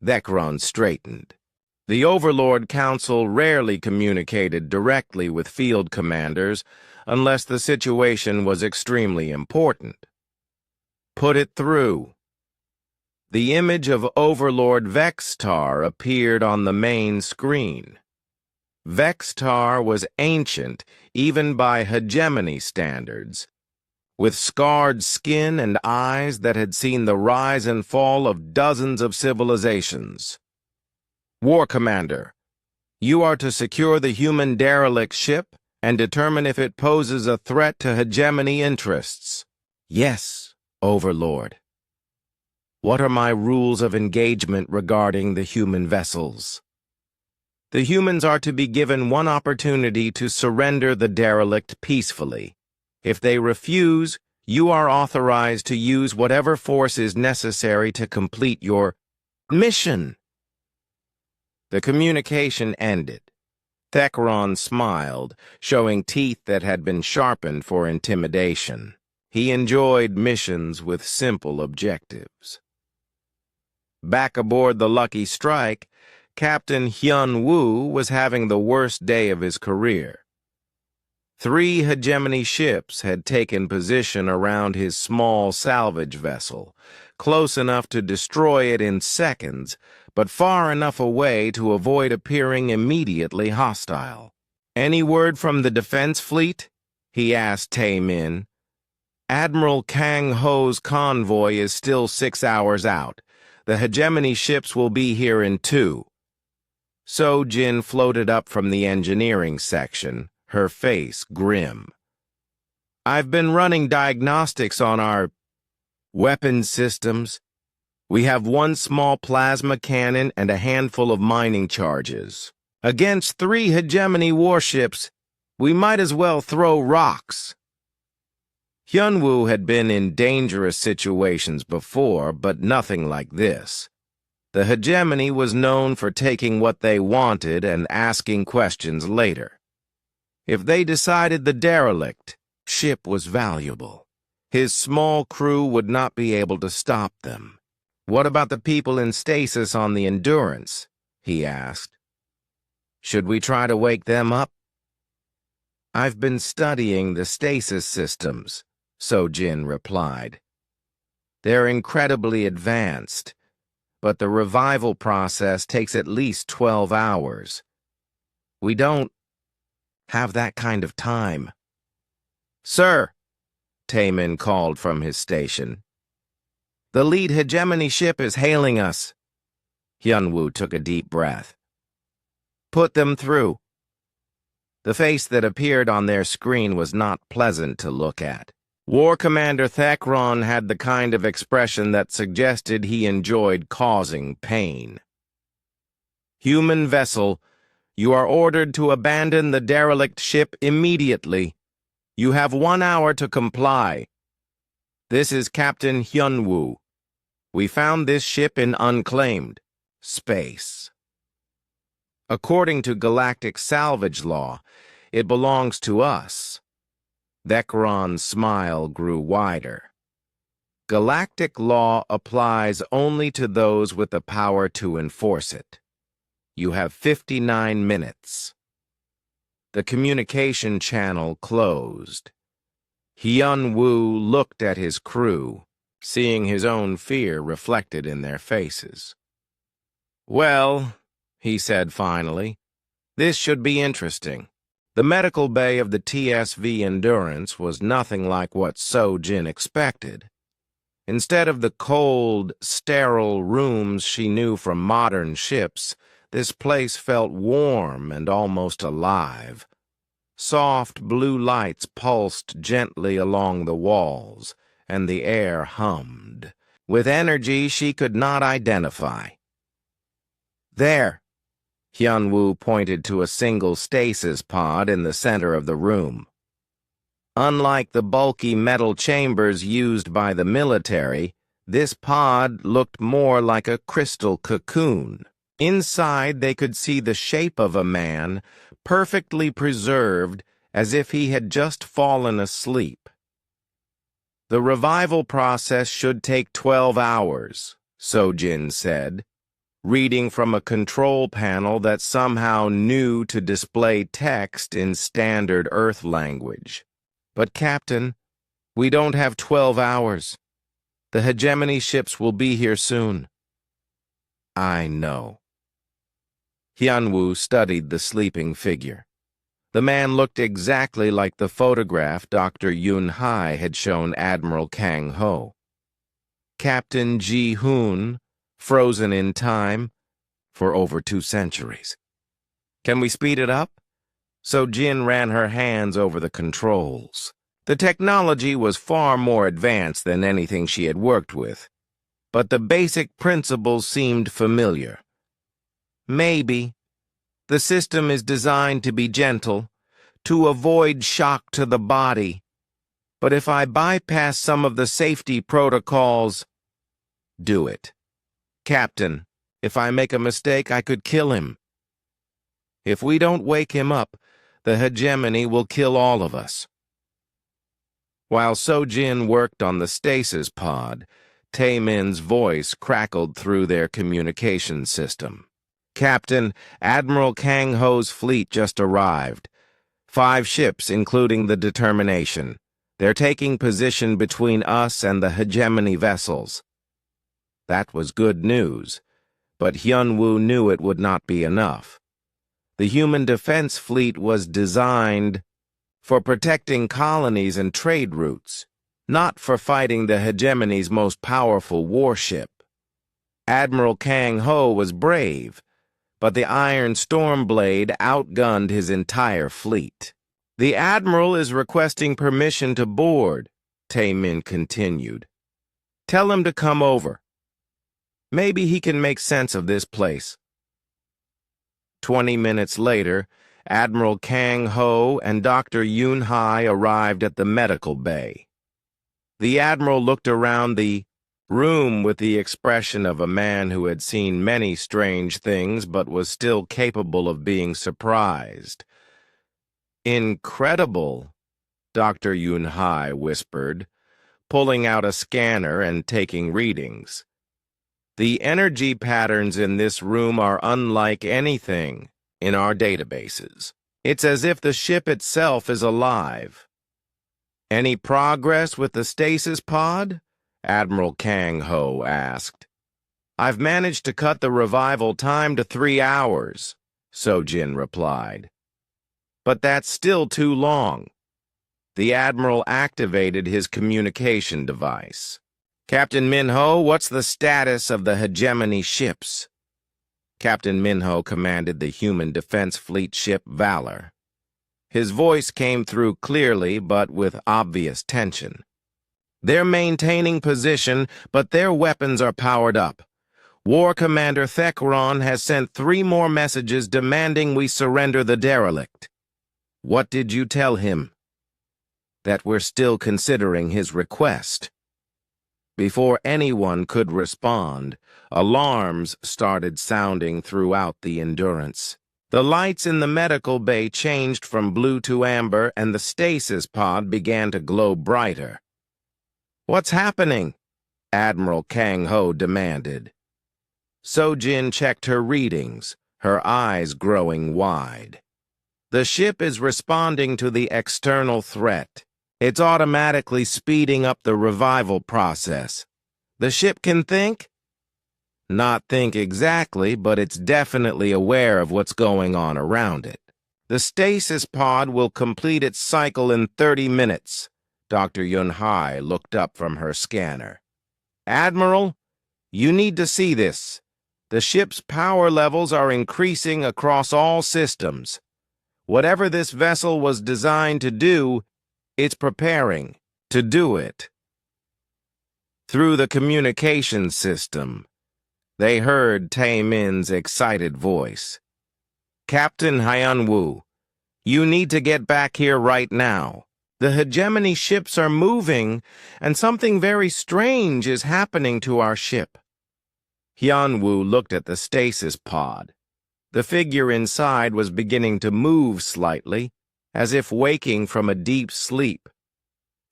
Thekron straightened. The Overlord Council rarely communicated directly with field commanders unless the situation was extremely important. "Put it through." The image of Overlord Vextar appeared on the main screen. Vextar was ancient, even by hegemony standards, with scarred skin and eyes that had seen the rise and fall of dozens of civilizations. "War Commander, you are to secure the human derelict ship and determine if it poses a threat to hegemony interests." "Yes, Overlord." "What are my rules of engagement regarding the human vessels?" "The humans are to be given one opportunity to surrender the derelict peacefully. If they refuse, you are authorized to use whatever force is necessary to complete your mission." The communication ended. Thekron smiled, showing teeth that had been sharpened for intimidation. He enjoyed missions with simple objectives. Back aboard the Lucky Strike, Captain Hyun Woo was having the worst day of his career. 3 hegemony ships had taken position around his small salvage vessel, close enough to destroy it in seconds, but far enough away to avoid appearing immediately hostile. "Any word from the defense fleet?" he asked Tae-min. "Admiral Kang Ho's convoy is still 6 hours out. The hegemony ships will be here in 2. So-jin floated up from the engineering section, her face grim. "I've been running diagnostics on our weapons systems. We have 1 small plasma cannon and a handful of mining charges. Against 3 hegemony warships, we might as well throw rocks." Hyunwoo had been in dangerous situations before, but nothing like this. The hegemony was known for taking what they wanted and asking questions later. If they decided the derelict ship was valuable, his small crew would not be able to stop them. "What about the people in stasis on the Endurance?" he asked. "Should we try to wake them up?" "I've been studying the stasis systems," So-jin replied. "They're incredibly advanced, but the revival process takes at least 12 hours. We don't have that kind of time." "Sir," Tae-min called from his station. "The lead hegemony ship is hailing us." Hyunwoo took a deep breath. "Put them through." The face that appeared on their screen was not pleasant to look at. War Commander Thekron had the kind of expression that suggested he enjoyed causing pain. "Human vessel, you are ordered to abandon the derelict ship immediately. You have 1 hour to comply. This is Captain Hyunwoo. We found this ship in unclaimed space. According to galactic salvage law, it belongs to us." Thekron's smile grew wider. "Galactic law applies only to those with the power to enforce it. You have 59 minutes. The communication channel closed. Hyunwoo looked at his crew, seeing his own fear reflected in their faces. "Well," he said finally, "this should be interesting." The medical bay of the TSV Endurance was nothing like what So-jin expected. Instead of the cold, sterile rooms she knew from modern ships, this place felt warm and almost alive. Soft blue lights pulsed gently along the walls, and the air hummed, with energy she could not identify. "There," Hyunwoo pointed to a single stasis pod in the center of the room. Unlike the bulky metal chambers used by the military, this pod looked more like a crystal cocoon. Inside they could see the shape of a man, perfectly preserved as if he had just fallen asleep. "The revival process should take 12 hours, So-jin said, reading from a control panel that somehow knew to display text in standard Earth language. "But Captain, we don't have 12 hours. The hegemony ships will be here soon." "I know." Hyunwoo studied the sleeping figure. The man looked exactly like the photograph Dr. Yun-hai had shown Admiral Kang Ho. Captain Ji-hoon, frozen in time for over 2 centuries. "Can we speed it up?" So-jin ran her hands over the controls. The technology was far more advanced than anything she had worked with, but the basic principles seemed familiar. "Maybe. The system is designed to be gentle, to avoid shock to the body. But if I bypass some of the safety protocols..." "Do it. Captain, if I make a mistake, I could kill him." If we don't wake him up, the hegemony will kill all of us. While Sojin worked on the stasis pod, Taemin's voice crackled through their communication system. Captain, Admiral Kang Ho's fleet just arrived. 5 ships, including the Determination. They're taking position between us and the hegemony vessels. That was good news, but Hyunwoo knew it would not be enough. The human defense fleet was designed for protecting colonies and trade routes, not for fighting the hegemony's most powerful warship. Admiral Kang Ho was brave, but the Iron Stormblade outgunned his entire fleet. The Admiral is requesting permission to board, Taemin continued. Tell him to come over. Maybe he can make sense of this place. 20 minutes later, Admiral Kang Ho and Dr. Yoon Hai arrived at the medical bay. The Admiral looked around the room with the expression of a man who had seen many strange things but was still capable of being surprised. Incredible, Dr. Yoon Hai whispered, pulling out a scanner and taking readings. The energy patterns in this room are unlike anything in our databases. It's as if the ship itself is alive. Any progress with the stasis pod? Admiral Kang Ho asked. I've managed to cut the revival time to 3 hours, Sojin replied. But that's still too long. The Admiral activated his communication device. Captain Minho, what's the status of the hegemony ships? Captain Minho commanded the human defense fleet ship Valor. His voice came through clearly but with obvious tension. They're maintaining position, but their weapons are powered up. War Commander Thekron has sent 3 more messages demanding we surrender the derelict. What did you tell him? That we're still considering his request. Before anyone could respond, alarms started sounding throughout the Endurance. The lights in the medical bay changed from blue to amber, and the stasis pod began to glow brighter. What's happening? Admiral Kang Ho demanded. Sojin checked her readings, her eyes growing wide. The ship is responding to the external threat. It's automatically speeding up the revival process. The ship can think? Not think exactly, but it's definitely aware of what's going on around it. The stasis pod will complete its cycle in 30 minutes. Dr. Yoon Hai looked up from her scanner. Admiral, you need to see this. The ship's power levels are increasing across all systems. Whatever this vessel was designed to do, it's preparing to do it. Through the communication system, they heard Taemin's excited voice. Captain Hyunwoo, you need to get back here right now. The hegemony ships are moving, and something very strange is happening to our ship. Hyunwoo looked at the stasis pod. The figure inside was beginning to move slightly, as if waking from a deep sleep.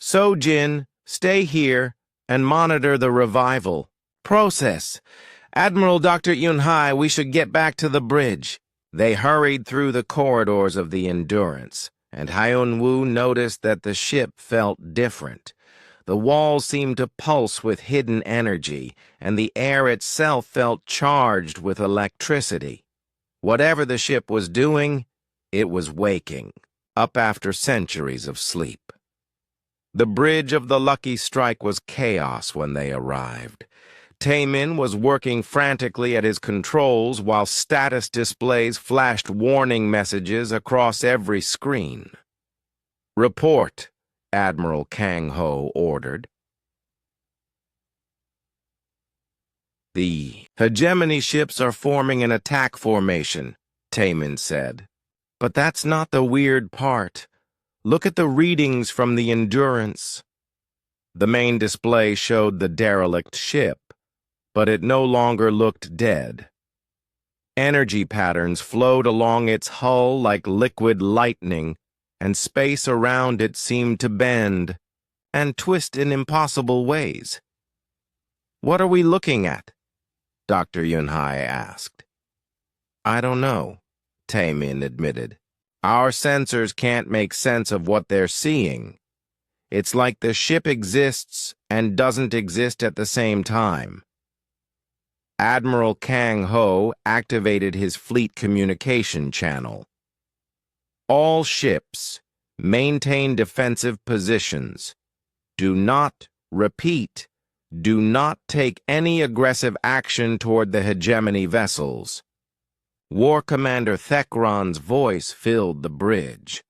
Sojin, stay here and monitor the revival process. Admiral Dr. Yoon Hai, we should get back to the bridge. They hurried through the corridors of the Endurance, and Hyunwoo noticed that the ship felt different. The walls seemed to pulse with hidden energy, and the air itself felt charged with electricity. Whatever the ship was doing, it was waking, up after centuries of sleep. The bridge of the Lucky Strike was chaos when they arrived. Taemin was working frantically at his controls while status displays flashed warning messages across every screen. Report, Admiral Kang Ho ordered. The hegemony ships are forming an attack formation, Taemin said. But that's not the weird part. Look at the readings from the Endurance. The main display showed the derelict ship, but it no longer looked dead. Energy patterns flowed along its hull like liquid lightning, and space around it seemed to bend and twist in impossible ways. "What are we looking at?" Dr. Yunhai asked. "I don't know," Taemin admitted. "Our sensors can't make sense of what they're seeing. It's like the ship exists and doesn't exist at the same time." Admiral Kang Ho activated his fleet communication channel. "All ships, maintain defensive positions. Do not, repeat, do not take any aggressive action toward the hegemony vessels." War Commander Thekron's voice filled the bridge.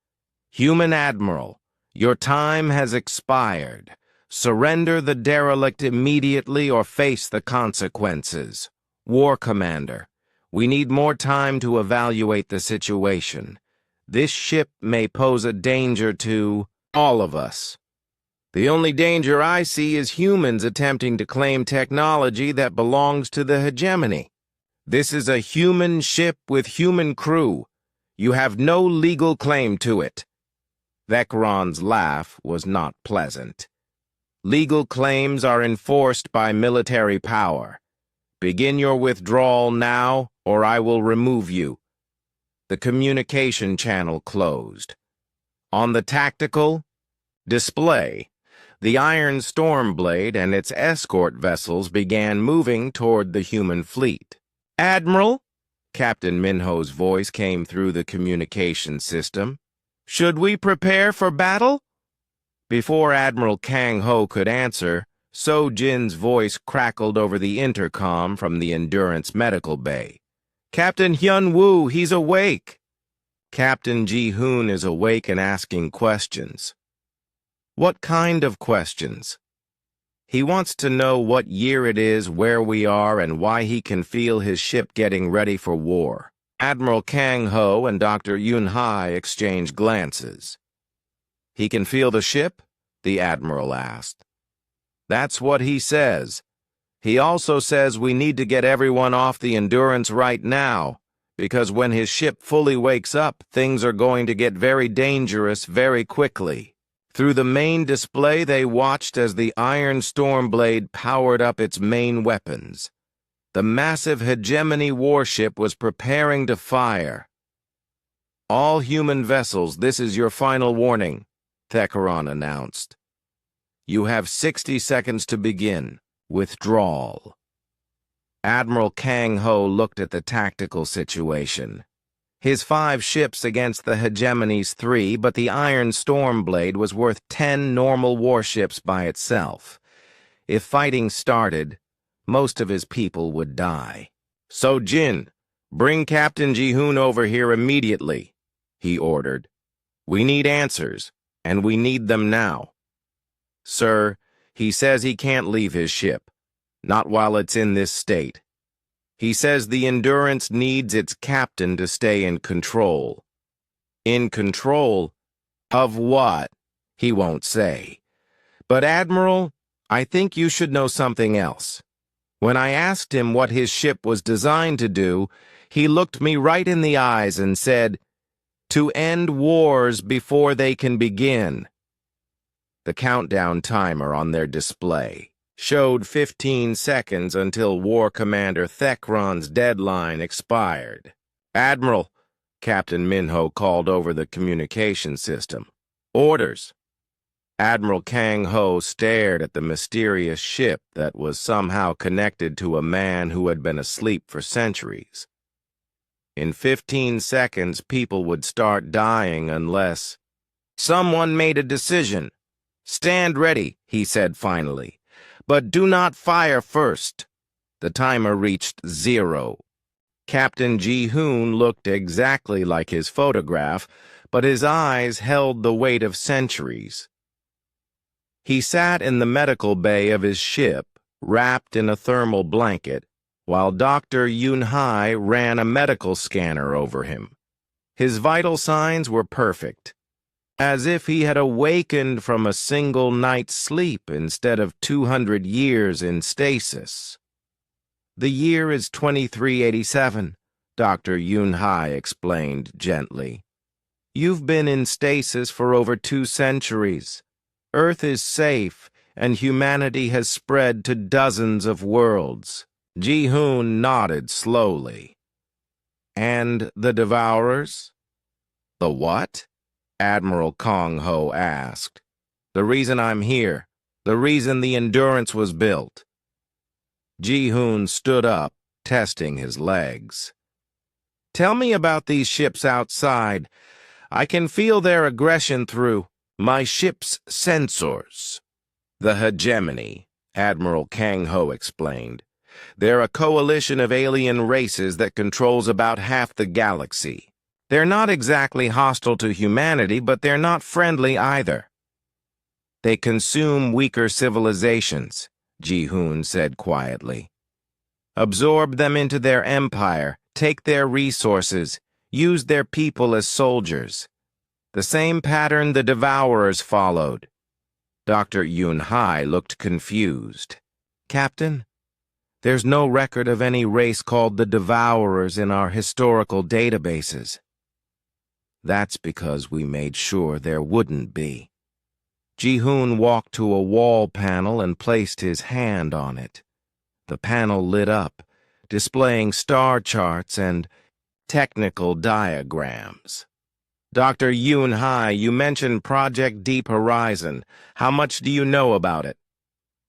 "Human Admiral, your time has expired. Surrender the derelict immediately or face the consequences. War Commander, we need more time to evaluate the situation. This ship may pose a danger to all of us." "The only danger I see is humans attempting to claim technology that belongs to the hegemony. This is a human ship with human crew. You have no legal claim to it." Thekron's laugh was not pleasant. "Legal claims are enforced by military power. Begin your withdrawal now, or I will remove you." The communication channel closed. On the tactical display, the Iron Stormblade and its escort vessels began moving toward the human fleet. "Admiral," Captain Minho's voice came through the communication system, "should we prepare for battle?" Before Admiral Kang Ho could answer, So Jin's voice crackled over the intercom from the Endurance medical bay. "Captain Hyun Woo, he's awake." Captain Ji-hoon is awake and asking questions. What kind of questions? He wants to know what year it is, where we are, and why he can feel his ship getting ready for war. Admiral Kang Ho and Dr. Yunhai exchange glances. "He can feel the ship?" the Admiral asked. "That's what he says. He also says we need to get everyone off the Endurance right now, because when his ship fully wakes up, things are going to get very dangerous very quickly." Through the main display, they watched as the Iron Stormblade powered up its main weapons. The massive hegemony warship was preparing to fire. "All human vessels, this is your final warning," Thekron announced. "You have 60 seconds to begin. Withdrawal." Admiral Kang Ho looked at the tactical situation. His 5 ships against the hegemony's 3, but the Iron Stormblade was worth 10 normal warships by itself. If fighting started, most of his people would die. "So Jin, bring Captain Ji-hoon over here immediately," he ordered. "We need answers, and we need them now." "Sir, he says he can't leave his ship, not while it's in this state. He says the Endurance needs its captain to stay in control." "In control? Of what?" "He won't say. But Admiral, I think you should know something else. When I asked him what his ship was designed to do, he looked me right in the eyes and said, 'To end wars before they can begin.'" The countdown timer on their display showed 15 seconds until War Commander Thekron's deadline expired. "Admiral," Captain Minho called over the communication system. "Orders." Admiral Kang Ho stared at the mysterious ship that was somehow connected to a man who had been asleep for centuries. In 15 seconds, people would start dying unless someone made a decision. "Stand ready," he said finally. "But do not fire first." The timer reached 0. Captain Ji-hoon looked exactly like his photograph, but his eyes held the weight of centuries. He sat in the medical bay of his ship, wrapped in a thermal blanket, while Dr. Yunhai ran a medical scanner over him. His vital signs were perfect, as if he had awakened from a single night's sleep instead of 200 years in stasis. "The year is 2387, Dr. Yunhai explained gently. You've been in stasis for over 2 centuries. Earth is safe, and humanity has spread to dozens of worlds. Ji-hoon nodded slowly. And the Devourers? The what? Admiral Kong-ho asked. The reason I'm here. The reason the Endurance was built. Ji-hoon stood up, testing his legs. Tell me about these ships outside. I can feel their aggression through my ship's sensors. The hegemony, Admiral Kang-ho explained. They're a coalition of alien races that controls about half the galaxy. They're not exactly hostile to humanity, but they're not friendly either. They consume weaker civilizations, Ji-hoon said quietly. Absorb them into their empire, take their resources, use their people as soldiers. The same pattern the Devourers followed. Dr. Yunhai looked confused. Captain, there's no record of any race called the Devourers in our historical databases. That's because we made sure there wouldn't be. Ji-hoon walked to a wall panel and placed his hand on it. The panel lit up, displaying star charts and technical diagrams. Dr. Yunhai, you mentioned Project Deep Horizon. How much do you know about it?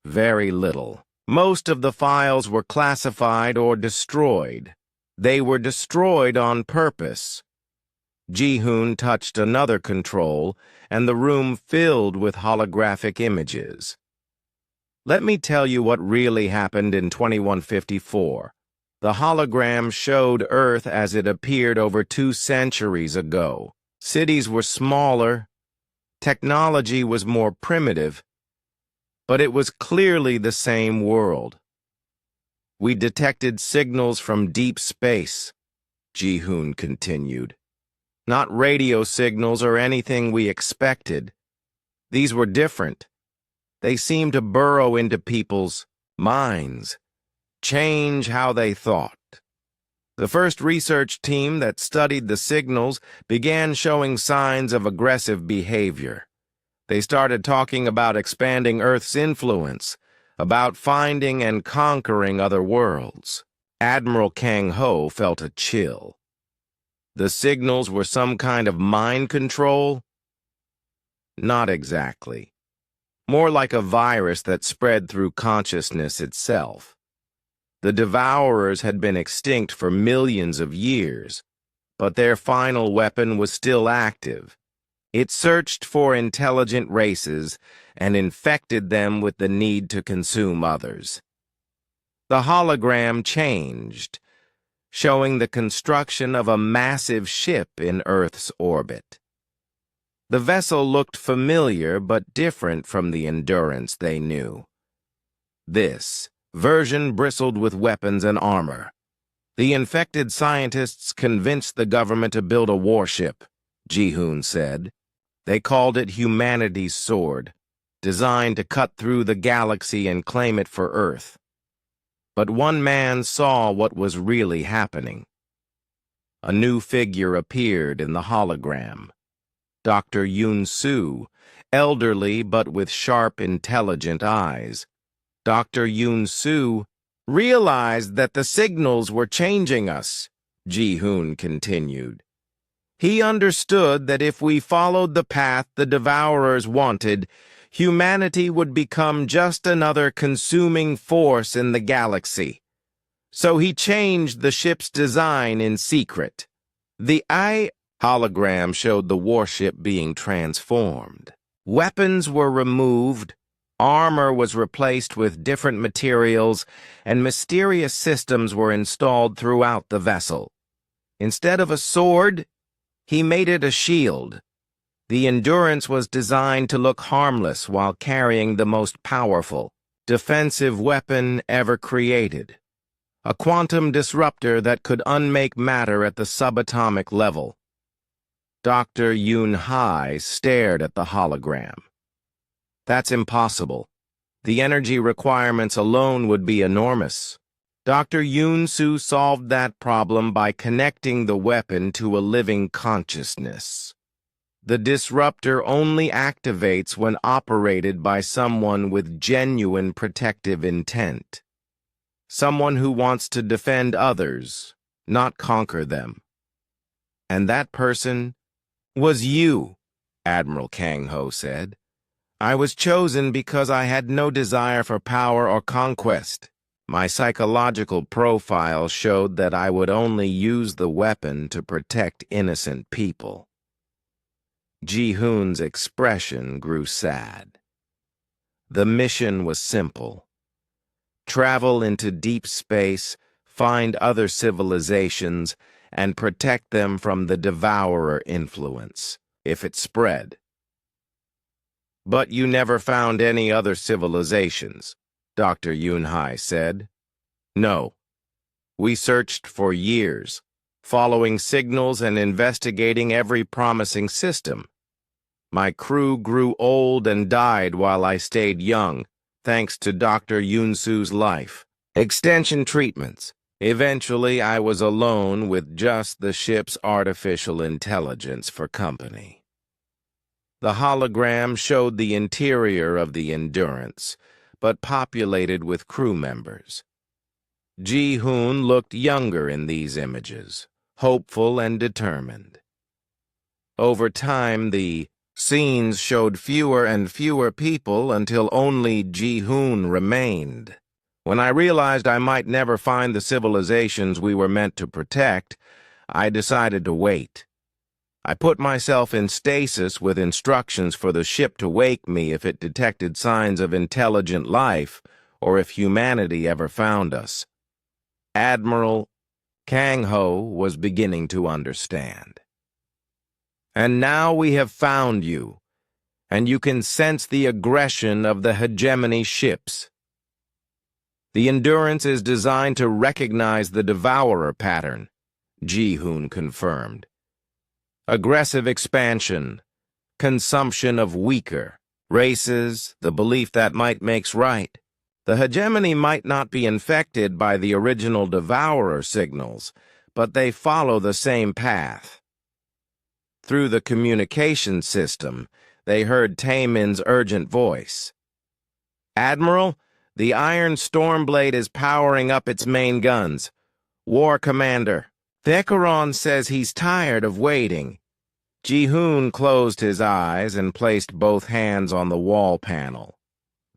Very little. Most of the files were classified or destroyed. They were destroyed on purpose. Ji-hoon touched another control, and the room filled with holographic images. Let me tell you what really happened in 2154. The hologram showed Earth as it appeared over 2 centuries ago. Cities were smaller, technology was more primitive, but it was clearly the same world. We detected signals from deep space, Ji-hoon continued. Not radio signals or anything we expected. These were different. They seemed to burrow into people's minds, change how they thought. The first research team that studied the signals began showing signs of aggressive behavior. They started talking about expanding Earth's influence, about finding and conquering other worlds. Admiral Kang-ho felt a chill. The signals were some kind of mind control? Not exactly. More like a virus that spread through consciousness itself. The Devourers had been extinct for millions of years, but their final weapon was still active. It searched for intelligent races and infected them with the need to consume others. The hologram changed, showing the construction of a massive ship in Earth's orbit. The vessel looked familiar but different from the Endurance they knew. This version bristled with weapons and armor. The infected scientists convinced the government to build a warship, Ji-hoon said. They called it Humanity's Sword, designed to cut through the galaxy and claim it for Earth. But one man saw what was really happening. A new figure appeared in the hologram. Dr. Yoon-soo, elderly but with sharp, intelligent eyes. Dr. Yoon-soo realized that the signals were changing us, Ji-hoon continued. He understood that if we followed the path the Devourers wanted, humanity would become just another consuming force in the galaxy. So he changed the ship's design in secret. The hologram showed the warship being transformed. Weapons were removed, armor was replaced with different materials, and mysterious systems were installed throughout the vessel. Instead of a sword, he made it a shield. The Endurance was designed to look harmless while carrying the most powerful, defensive weapon ever created. A quantum disruptor that could unmake matter at the subatomic level. Dr. Yunhai stared at the hologram. That's impossible. The energy requirements alone would be enormous. Dr. Yoon-soo solved that problem by connecting the weapon to a living consciousness. The disruptor only activates when operated by someone with genuine protective intent. Someone who wants to defend others, not conquer them. And that person was you, Admiral Kang-ho said. I was chosen because I had no desire for power or conquest. My psychological profile showed that I would only use the weapon to protect innocent people. Ji-hoon's expression grew sad. The mission was simple. Travel into deep space, find other civilizations, and protect them from the devourer influence, if it spread. But you never found any other civilizations, Dr. Yoon-hai said. No. We searched for years, following signals and investigating every promising system. My crew grew old and died while I stayed young, thanks to Dr. Yoon-soo's life. Extension treatments. Eventually, I was alone with just the ship's artificial intelligence for company. The hologram showed the interior of the Endurance, but populated with crew members. Ji-hoon looked younger in these images, hopeful and determined. Over time, the scenes showed fewer and fewer people until only Ji-hoon remained. When I realized I might never find the civilizations we were meant to protect, I decided to wait. I put myself in stasis with instructions for the ship to wake me if it detected signs of intelligent life or if humanity ever found us. Admiral Kang-ho was beginning to understand. And now we have found you, and you can sense the aggression of the hegemony ships. The Endurance is designed to recognize the devourer pattern, Ji-hoon confirmed. Aggressive expansion, consumption of weaker races, the belief that might makes right. The hegemony might not be infected by the original devourer signals, but they follow the same path. Through the communication system, they heard Taemin's urgent voice. Admiral, the Iron Stormblade is powering up its main guns. War Commander, Thekaron says he's tired of waiting. Ji-hoon closed his eyes and placed both hands on the wall panel.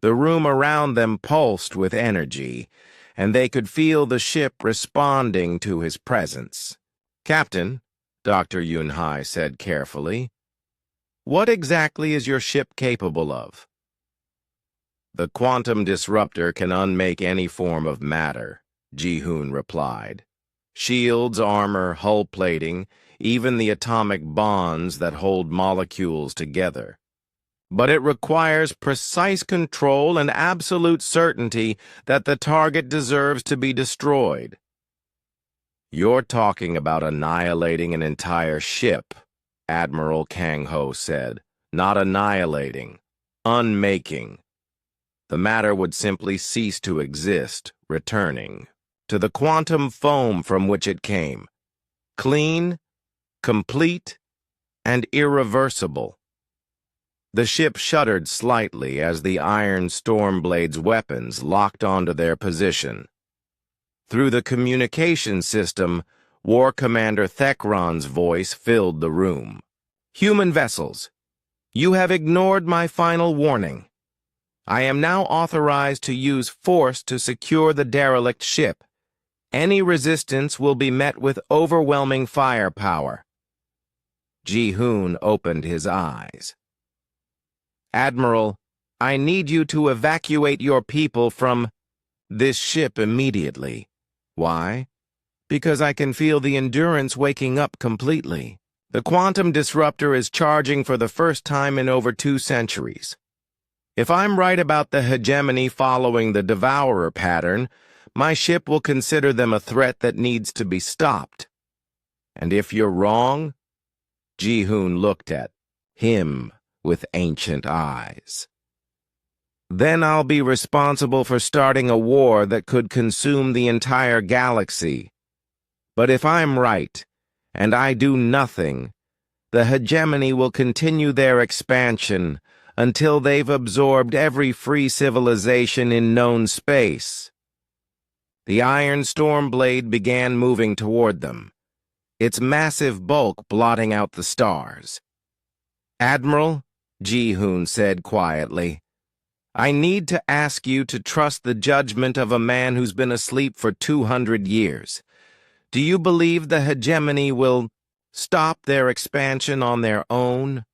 The room around them pulsed with energy, and they could feel the ship responding to his presence. Captain, Dr. Yoon-hai said carefully, what exactly is your ship capable of? The quantum disruptor can unmake any form of matter, Ji-hoon replied. Shields, armor, hull plating, even the atomic bonds that hold molecules together. But it requires precise control and absolute certainty that the target deserves to be destroyed. You're talking about annihilating an entire ship, Admiral Kang-ho said. Not annihilating, unmaking. The matter would simply cease to exist, returning to the quantum foam from which it came. Clean, complete, and irreversible. The ship shuddered slightly as the Iron Stormblade's weapons locked onto their position. Through the communication system, War Commander Thekron's voice filled the room. Human vessels, you have ignored my final warning. I am now authorized to use force to secure the derelict ship. Any resistance will be met with overwhelming firepower. Ji-hoon opened his eyes. Admiral, I need you to evacuate your people from this ship immediately. Why? Because I can feel the Endurance waking up completely. The quantum disruptor is charging for the first time in over 2 centuries. If I'm right about the hegemony following the devourer pattern, my ship will consider them a threat that needs to be stopped. And if you're wrong, Ji-hoon looked at him with ancient eyes. Then I'll be responsible for starting a war that could consume the entire galaxy. But if I'm right, and I do nothing, the hegemony will continue their expansion until they've absorbed every free civilization in known space. The iron storm blade began moving toward them, its massive bulk blotting out the stars. "Admiral," Ji-hoon said quietly, "I need to ask you to trust the judgment of a man who's been asleep for 200 years. Do you believe the hegemony will stop their expansion on their own?"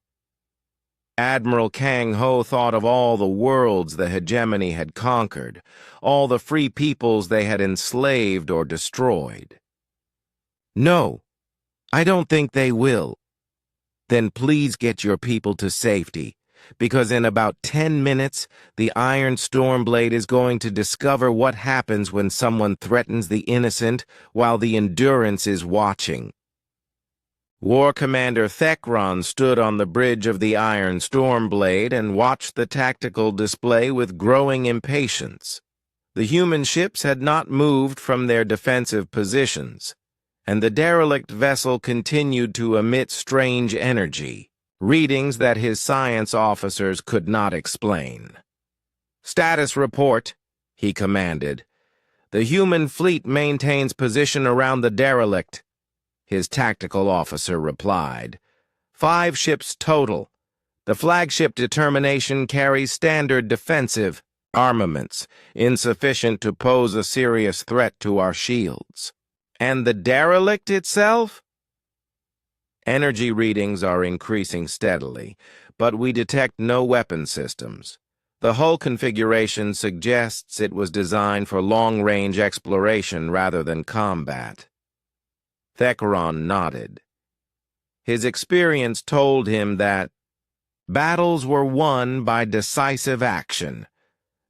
Admiral Kang-ho thought of all the worlds the hegemony had conquered, all the free peoples they had enslaved or destroyed. "No, I don't think they will." "Then please get your people to safety, because in about 10 minutes, the Iron Stormblade is going to discover what happens when someone threatens the innocent while the Endurance is watching." War Commander Thekron stood on the bridge of the Iron Stormblade and watched the tactical display with growing impatience. The human ships had not moved from their defensive positions, and the derelict vessel continued to emit strange energy, readings that his science officers could not explain. "Status report," he commanded. "The human fleet maintains position around the derelict," his tactical officer replied. "5 ships total. The flagship Determination carries standard defensive armaments, insufficient to pose a serious threat to our shields." "And the derelict itself?" "Energy readings are increasing steadily, but we detect no weapon systems. The hull configuration suggests it was designed for long-range exploration rather than combat." Thekron nodded. His experience told him that battles were won by decisive action,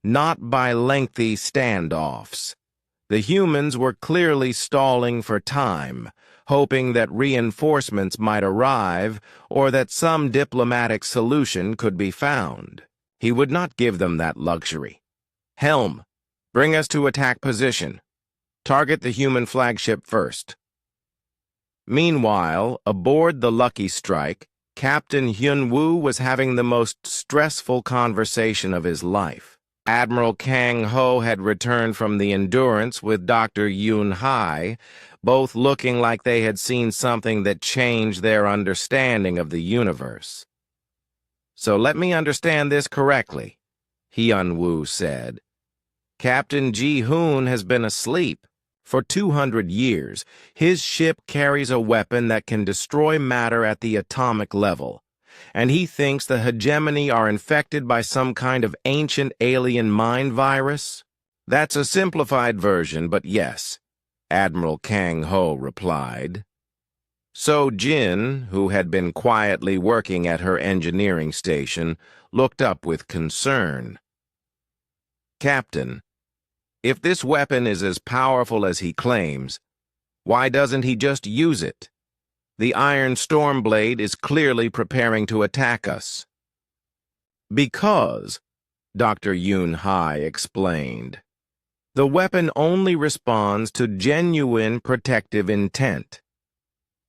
not by lengthy standoffs. The humans were clearly stalling for time, hoping that reinforcements might arrive or that some diplomatic solution could be found. He would not give them that luxury. "Helm, bring us to attack position. Target the human flagship first." Meanwhile, aboard the Lucky Strike, Captain Hyun-woo was having the most stressful conversation of his life. Admiral Kang-ho had returned from the Endurance with Dr. Yoon-hai, both looking like they had seen something that changed their understanding of the universe. "So let me understand this correctly," Hyun-woo said. "Captain Ji-hoon has been asleep. For 200 years, his ship carries a weapon that can destroy matter at the atomic level, and he thinks the hegemony are infected by some kind of ancient alien mind virus?" "That's a simplified version, but yes," Admiral Kang-ho replied. So Jin, who had been quietly working at her engineering station, looked up with concern. "Captain, if this weapon is as powerful as he claims, why doesn't he just use it? The Iron Stormblade is clearly preparing to attack us." "Because," Dr. Yoon-hai explained, "the weapon only responds to genuine protective intent.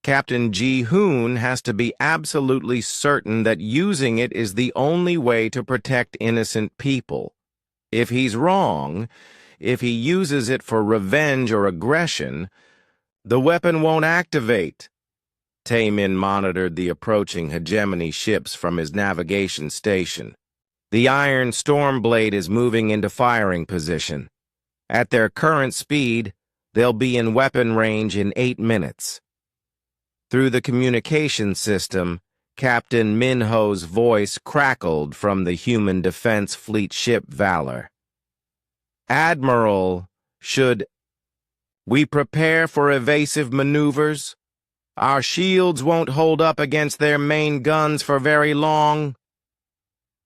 Captain Ji-hoon has to be absolutely certain that using it is the only way to protect innocent people. If he's wrong, if he uses it for revenge or aggression, the weapon won't activate." Taemin monitored the approaching hegemony ships from his navigation station. "The Iron Stormblade is moving into firing position. At their current speed, they'll be in weapon range in 8 minutes. Through the communication system, Captain Minho's voice crackled from the human defense fleet ship Valor. "Admiral, should we prepare for evasive maneuvers? Our shields won't hold up against their main guns for very long."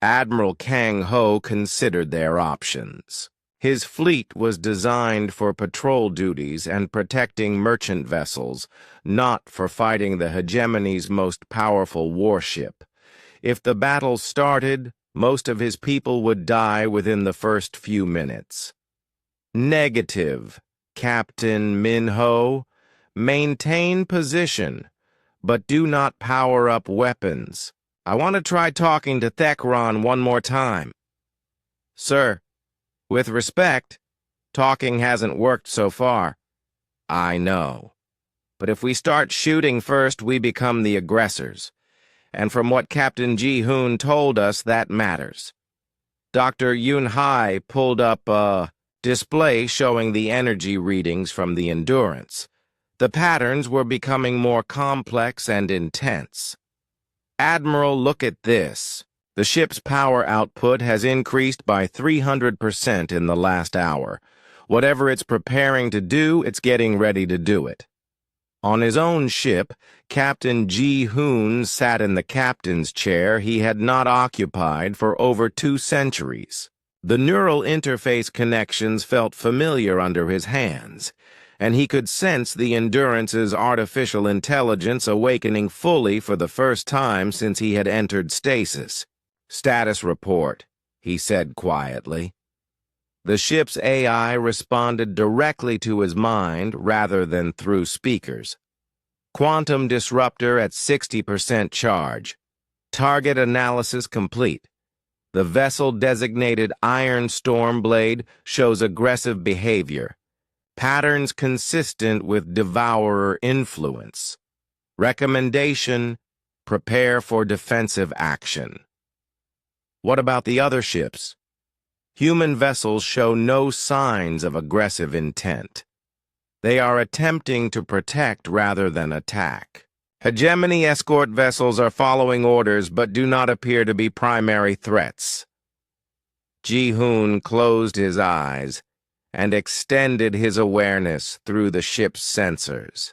Admiral Kang-ho considered their options. His fleet was designed for patrol duties and protecting merchant vessels, not for fighting the hegemony's most powerful warship. If the battle started, Most of his people would die within the first few minutes. Negative, Captain Minho. Maintain position, but do not power up weapons. I want to try talking to Thekron one more time. Sir, with respect, talking hasn't worked so far. I know. But if we start shooting first, we become the aggressors. And from what Captain Ji-hoon told us, that matters. Dr. Yun-hai pulled up a display showing the energy readings from the Endurance. The patterns were becoming more complex and intense. Admiral, look at this. The ship's power output has increased by 300% in the last hour. Whatever it's preparing to do, it's getting ready to do it. On his own ship, Captain Ji-hoon sat in the captain's chair he had not occupied for over 2 centuries. The neural interface connections felt familiar under his hands, and he could sense the Endurance's artificial intelligence awakening fully for the first time since he had entered stasis. "Status report," he said quietly. The ship's AI responded directly to his mind rather than through speakers. Quantum disruptor at 60% charge. Target analysis complete. The vessel designated Iron Stormblade shows aggressive behavior. Patterns consistent with devourer influence. Recommendation: prepare for defensive action. What about the other ships? Human vessels show no signs of aggressive intent. They are attempting to protect rather than attack. Hegemony escort vessels are following orders but do not appear to be primary threats. Ji-hoon closed his eyes and extended his awareness through the ship's sensors.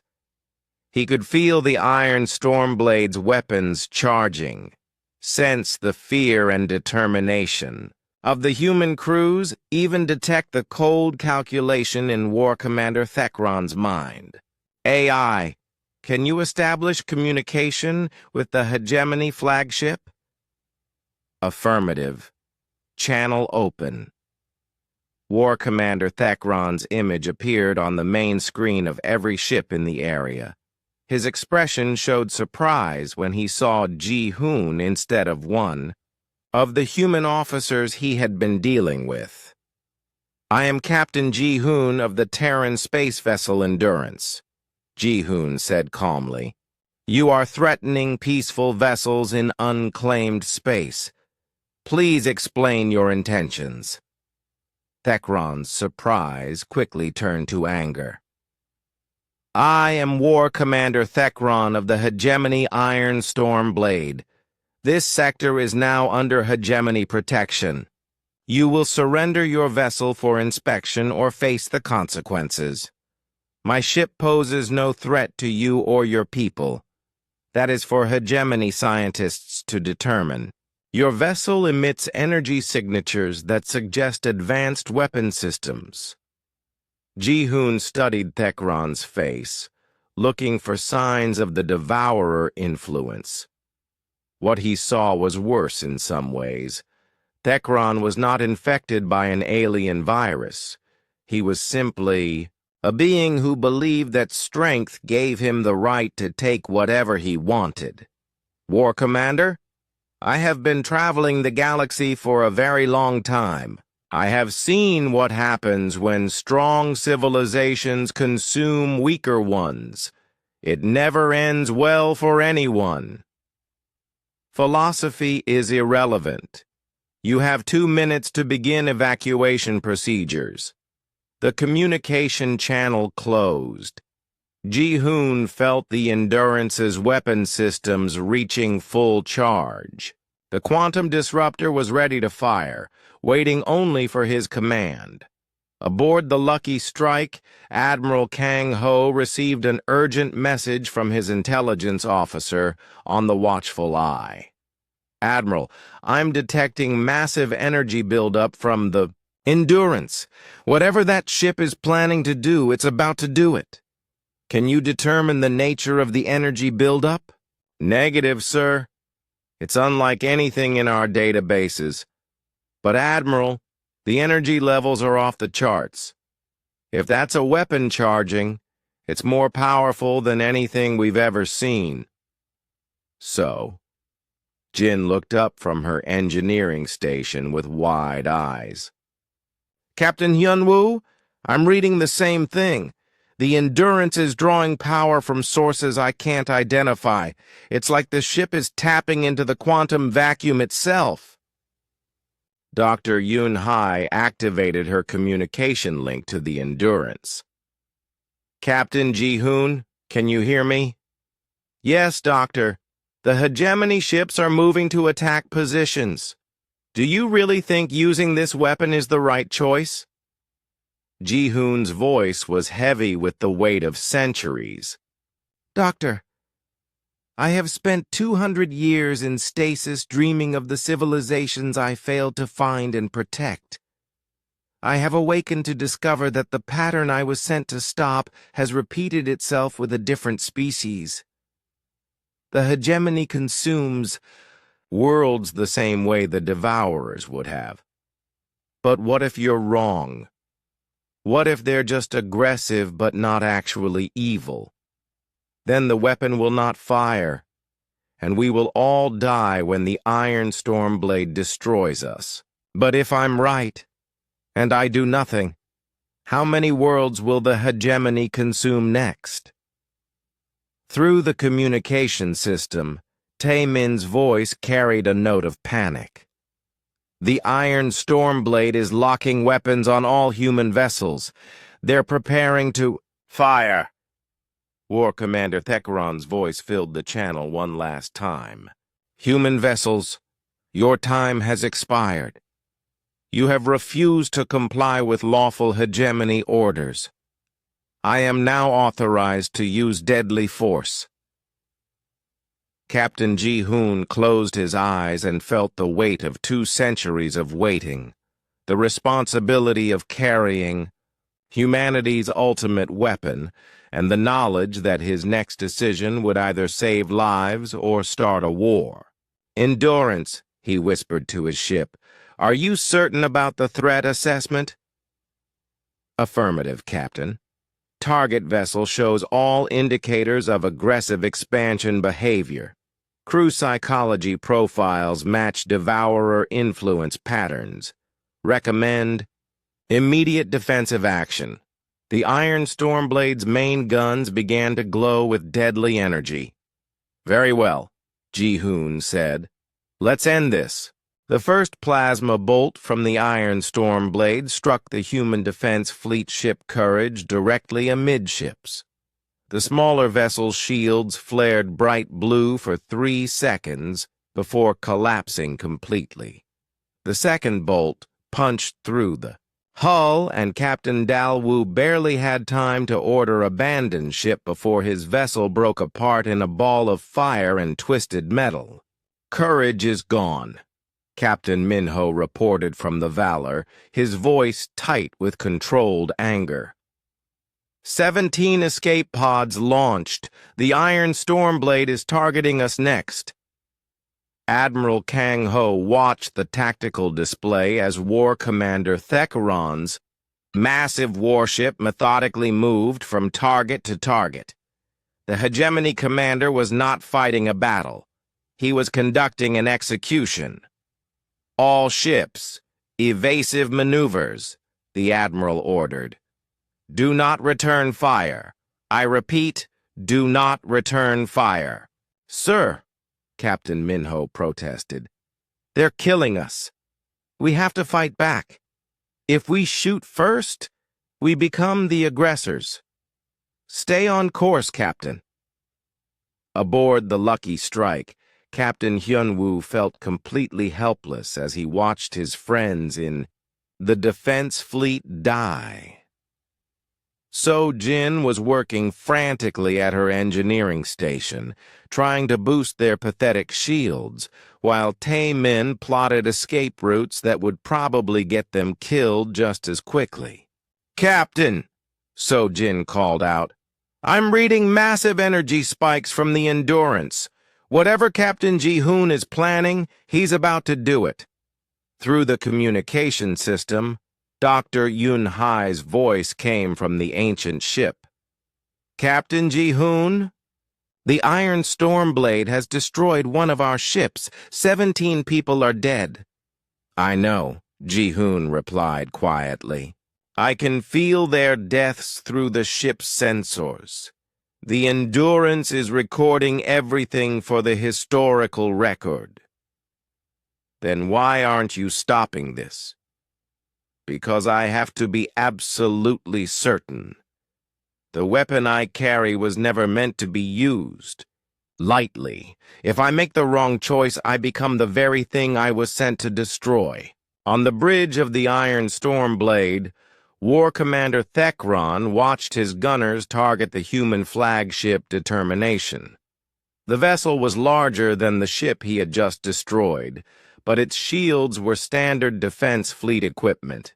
He could feel the Iron Stormblade's weapons charging, sense the fear and determination of the human crews, even detect the cold calculation in War Commander Thekron's mind. AI, can you establish communication with the Hegemony flagship? Affirmative. Channel open. War Commander Thekron's image appeared on the main screen of every ship in the area. His expression showed surprise when he saw Ji-hoon instead of one of the human officers he had been dealing with. "I am Captain Ji-hoon of the Terran space vessel Endurance," Ji-hoon said calmly. "You are threatening peaceful vessels in unclaimed space. Please explain your intentions." Thekron's surprise quickly turned to anger. "I am War Commander Thekron of the Hegemony Iron Stormblade. This sector is now under Hegemony protection. You will surrender your vessel for inspection or face the consequences. My ship poses no threat to you or your people. That is for Hegemony scientists to determine. Your vessel emits energy signatures that suggest advanced weapon systems." Ji-hoon studied Thekron's face, looking for signs of the devourer influence. What he saw was worse in some ways. Thekron was not infected by an alien virus. He was simply a being who believed that strength gave him the right to take whatever he wanted. "War Commander, I have been traveling the galaxy for a very long time. I have seen what happens when strong civilizations consume weaker ones. It never ends well for anyone. Philosophy is irrelevant. You have 2 minutes to begin evacuation procedures." The communication channel closed. Ji-hoon felt the Endurance's weapon systems reaching full charge. The quantum disruptor was ready to fire, waiting only for his command. Aboard the Lucky Strike, Admiral Kang Ho received an urgent message from his intelligence officer on the watchful eye. "Admiral, I'm detecting massive energy buildup from the Endurance. Whatever that ship is planning to do, it's about to do it. Can you determine the nature of the energy buildup?" "Negative, sir. It's unlike anything in our databases. But Admiral, the energy levels are off the charts. If that's a weapon charging, it's more powerful than anything we've ever seen. So, Jin looked up from her engineering station with wide eyes. Captain Hyunwoo, I'm reading the same thing. The Endurance is drawing power from sources I can't identify. It's like the ship is tapping into the quantum vacuum itself. Dr. Yun Hai activated her communication link to the Endurance. Captain Ji-hoon, can you hear me? Yes, Doctor. The hegemony ships are moving to attack positions. Do you really think using this weapon is the right choice? Ji-hoon's voice was heavy with the weight of centuries. Doctor, I have spent 200 years in stasis dreaming of the civilizations I failed to find and protect. I have awakened to discover that the pattern I was sent to stop has repeated itself with a different species. The hegemony consumes worlds the same way the devourers would have. But what if you're wrong? What if they're just aggressive but not actually evil? Then the weapon will not fire, and we will all die when the Iron Stormblade destroys us. But if I'm right, and I do nothing, how many worlds will the hegemony consume next? Through the communication system, Tae-min's voice carried a note of panic. The Iron Stormblade is locking weapons on all human vessels. They're preparing to fire. War Commander Thekron's voice filled the channel one last time. Human vessels, your time has expired. You have refused to comply with lawful hegemony orders. I am now authorized to use deadly force. Captain Ji-hoon closed his eyes and felt the weight of 2 centuries of waiting, the responsibility of carrying humanity's ultimate weapon, and the knowledge that his next decision would either save lives or start a war. Endurance, he whispered to his ship. Are you certain about the threat assessment? Affirmative, Captain. Target vessel shows all indicators of aggressive expansion behavior. Crew psychology profiles match devourer influence patterns. Recommend immediate defensive action. The Iron Stormblade's main guns began to glow with deadly energy. Very well, Ji-hoon said. Let's end this. The first plasma bolt from the Iron Stormblade struck the human defense fleet ship Courage directly amidships. The smaller vessel's shields flared bright blue for 3 seconds before collapsing completely. The second bolt punched through the hull, and Captain Dalwoo barely had time to order abandon ship before his vessel broke apart in a ball of fire and twisted metal. Courage is gone, Captain Minho reported from the Valor, his voice tight with controlled anger. 17 escape pods launched. The Iron Stormblade is targeting us next. Admiral Kang Ho watched the tactical display as War Commander Thekron's massive warship methodically moved from target to target. The hegemony commander was not fighting a battle. He was conducting an execution. All ships, evasive maneuvers, the Admiral ordered. Do not return fire. I repeat, do not return fire. Sir, Captain Minho protested. They're killing us. We have to fight back. If we shoot first, we become the aggressors. Stay on course, Captain. Aboard the Lucky Strike, Captain Hyunwoo felt completely helpless as he watched his friends in the defense fleet die. So Jin was working frantically at her engineering station, trying to boost their pathetic shields, while Tae-min plotted escape routes that would probably get them killed just as quickly. Captain, So Jin called out, I'm reading massive energy spikes from the Endurance. Whatever Captain Ji-hoon is planning, he's about to do it. Through the communication system, Dr. Yun-hai's voice came from the ancient ship. Captain Ji-hoon, the Iron Stormblade has destroyed one of our ships. 17 people are dead. I know, Ji-hoon replied quietly. I can feel their deaths through the ship's sensors. The Endurance is recording everything for the historical record. Then why aren't you stopping this? Because I have to be absolutely certain. The weapon I carry was never meant to be used lightly. If I make the wrong choice, I become the very thing I was sent to destroy. On the bridge of the Iron Stormblade, War Commander Thekron watched his gunners target the human flagship Determination. The vessel was larger than the ship he had just destroyed, but its shields were standard defense fleet equipment.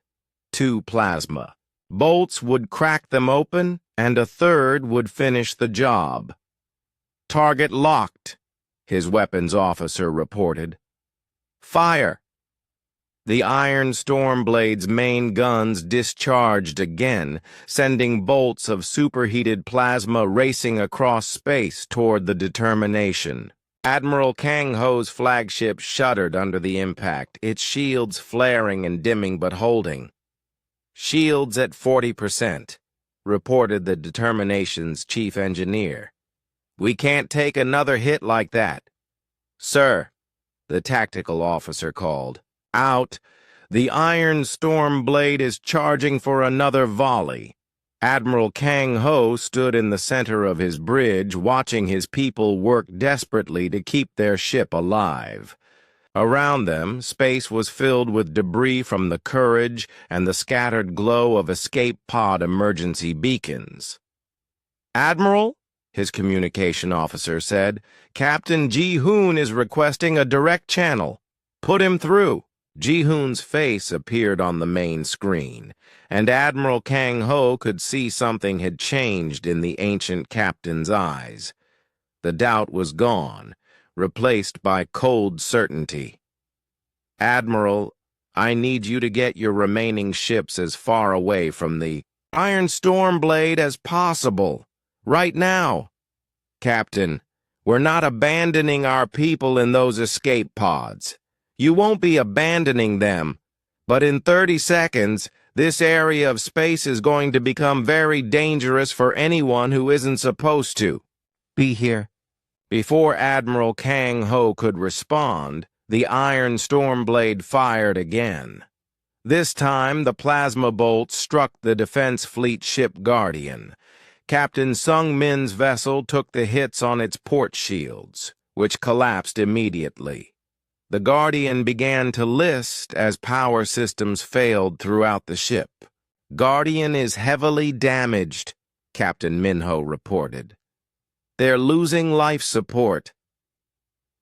2 plasma bolts would crack them open, and a third would finish the job. Target locked, his weapons officer reported. Fire! The Iron Stormblade's main guns discharged again, sending bolts of superheated plasma racing across space toward the Determination. Admiral Kang Ho's flagship shuddered under the impact, its shields flaring and dimming but holding. Shields at 40%, reported the Determination's chief engineer. We can't take another hit like that. Sir, the tactical officer called. Out. The Iron Stormblade is charging for another volley. Admiral Kang Ho stood in the center of his bridge, watching his people work desperately to keep their ship alive. Around them, space was filled with debris from the Courage and the scattered glow of escape pod emergency beacons. Admiral, his communication officer said, Captain Ji-hoon is requesting a direct channel. Put him through. Ji-hoon's face appeared on the main screen, and Admiral Kang Ho could see something had changed in the ancient captain's eyes. The doubt was gone, replaced by cold certainty. Admiral, I need you to get your remaining ships as far away from the Iron Stormblade as possible. Right now. Captain, we're not abandoning our people in those escape pods. You won't be abandoning them, but in 30 seconds, this area of space is going to become very dangerous for anyone who isn't supposed to be here. Before Admiral Kang Ho could respond, the Iron Stormblade fired again. This time, the plasma bolt struck the Defense Fleet ship Guardian. Captain Sung Min's vessel took the hits on its port shields, which collapsed immediately. The Guardian began to list as power systems failed throughout the ship. Guardian is heavily damaged, Captain Minho reported. They're losing life support.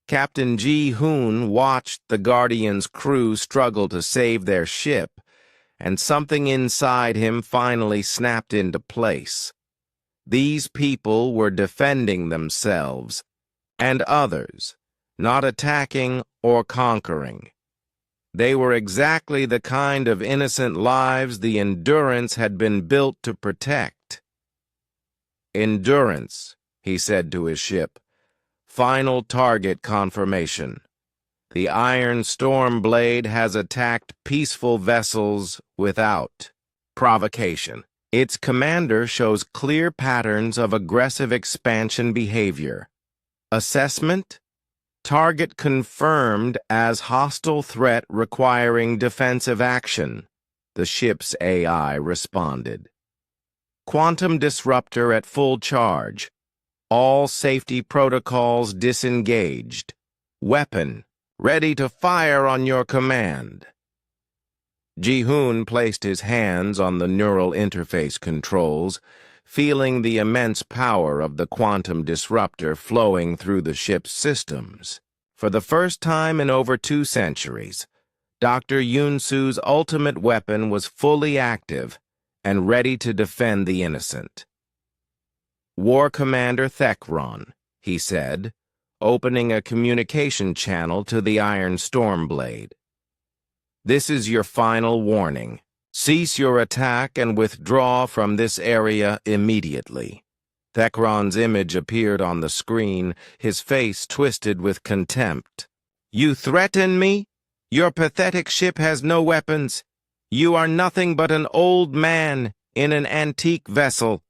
Captain Ji-hoon watched the Guardian's crew struggle to save their ship, and something inside him finally snapped into place. These people were defending themselves and others, not attacking or conquering. They were exactly the kind of innocent lives the Endurance had been built to protect. Endurance, he said to his ship. Final target confirmation. The Iron Stormblade has attacked peaceful vessels without provocation. Its commander shows clear patterns of aggressive expansion behavior. Assessment? Target confirmed as hostile threat requiring defensive action, the ship's AI responded. Quantum disruptor at full charge. All safety protocols disengaged. Weapon ready to fire on your command. Ji-hoon placed his hands on the neural interface controls, feeling the immense power of the quantum disruptor flowing through the ship's systems. For the first time in over 2 centuries, Dr. Yunsu's ultimate weapon was fully active and ready to defend the innocent. War Commander Thekron, he said, opening a communication channel to the Iron Stormblade. This is your final warning. Cease your attack and withdraw from this area immediately. Thekron's image appeared on the screen, his face twisted with contempt. You threaten me? Your pathetic ship has no weapons. You are nothing but an old man in an antique vessel.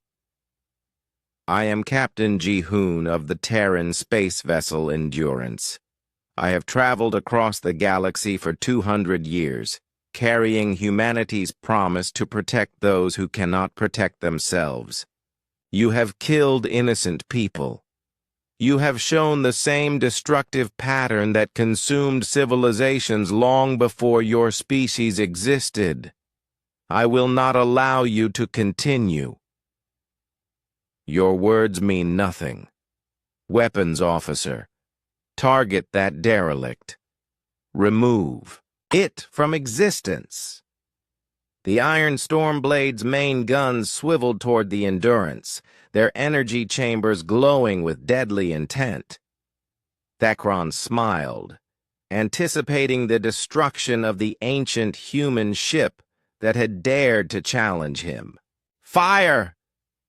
I am Captain Ji-hoon of the Terran space vessel Endurance. I have traveled across the galaxy for 200 years, carrying humanity's promise to protect those who cannot protect themselves. You have killed innocent people. You have shown the same destructive pattern that consumed civilizations long before your species existed. I will not allow you to continue. Your words mean nothing. Weapons officer, target that derelict. Remove it from existence. The Iron Stormblade's main guns swiveled toward the Endurance, their energy chambers glowing with deadly intent. Thekron smiled, anticipating the destruction of the ancient human ship that had dared to challenge him. Fire!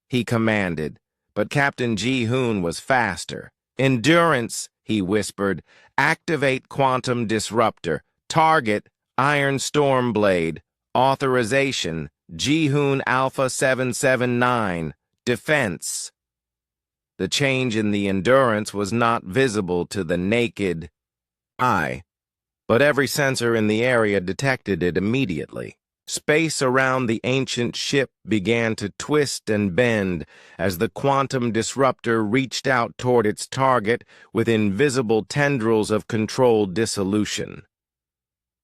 He commanded, but Captain Ji-hoon was faster. Endurance, he whispered, activate quantum disruptor. Target, Iron Stormblade. Authorization, Ji-hoon Alpha 779. Defense. The change in the Endurance was not visible to the naked eye, but every sensor in the area detected it immediately. Space around the ancient ship began to twist and bend as the quantum disruptor reached out toward its target with invisible tendrils of controlled dissolution.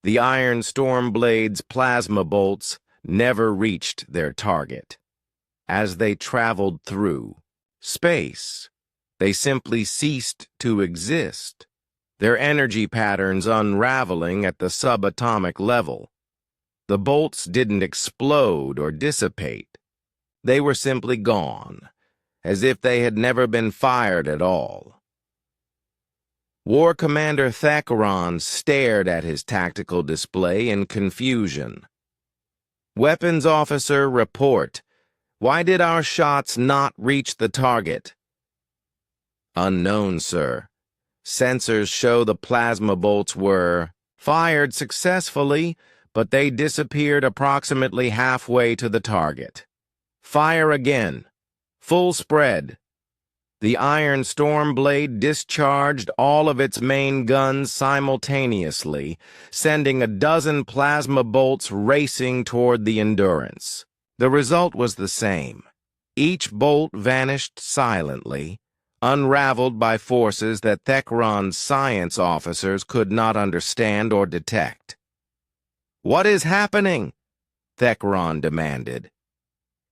The Iron Stormblade's plasma bolts never reached their target. As they traveled through space, they simply ceased to exist, their energy patterns unraveling at the subatomic level. The bolts didn't explode or dissipate. They were simply gone, as if they had never been fired at all. War Commander Thekron stared at his tactical display in confusion. Weapons Officer, report. Why did our shots not reach the target? Unknown, sir. Sensors show the plasma bolts were fired successfully, but they disappeared approximately halfway to the target. Fire again. Full spread. The Iron Stormblade discharged all of its main guns simultaneously, sending a dozen plasma bolts racing toward the Endurance. The result was the same. Each bolt vanished silently, unraveled by forces that Thekron's science officers could not understand or detect. What is happening? Thekron demanded.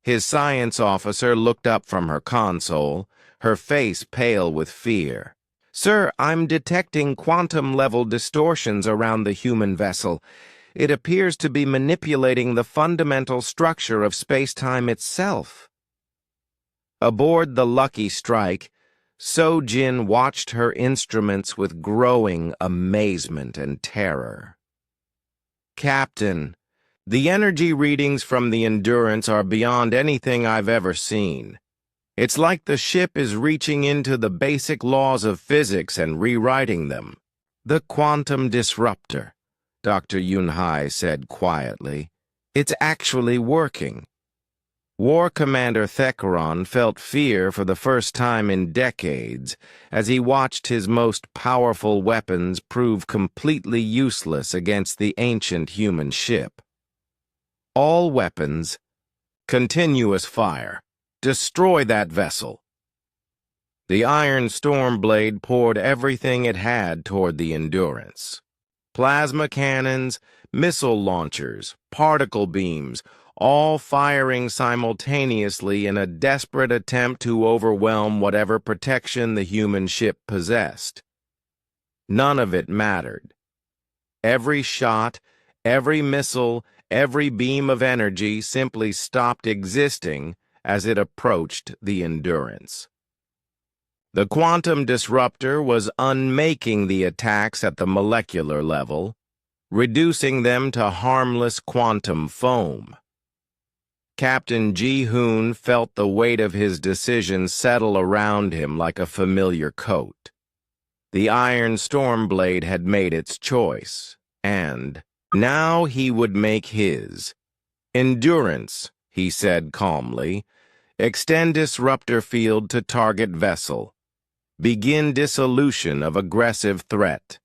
His science officer looked up from her console, her face pale with fear. Sir, I'm detecting quantum-level distortions around the human vessel. It appears to be manipulating the fundamental structure of space-time itself. Aboard the Lucky Strike, So-Jin watched her instruments with growing amazement and terror. Captain, the energy readings from the Endurance are beyond anything I've ever seen. It's like the ship is reaching into the basic laws of physics and rewriting them. The quantum disruptor, Dr. Yunhai said quietly. It's actually working. War Commander Thekron felt fear for the first time in decades as he watched his most powerful weapons prove completely useless against the ancient human ship. All weapons, continuous fire. Destroy that vessel. The Iron Stormblade poured everything it had toward the Endurance. Plasma cannons, missile launchers, particle beams, all firing simultaneously in a desperate attempt to overwhelm whatever protection the human ship possessed. None of it mattered. Every shot, every missile, every beam of energy simply stopped existing as it approached the Endurance. The quantum disruptor was unmaking the attacks at the molecular level, reducing them to harmless quantum foam. Captain Ji-hoon felt the weight of his decision settle around him like a familiar coat. The Iron Stormblade had made its choice, and now he would make his. Endurance, he said calmly. Extend disruptor field to target vessel. Begin dissolution of aggressive threat.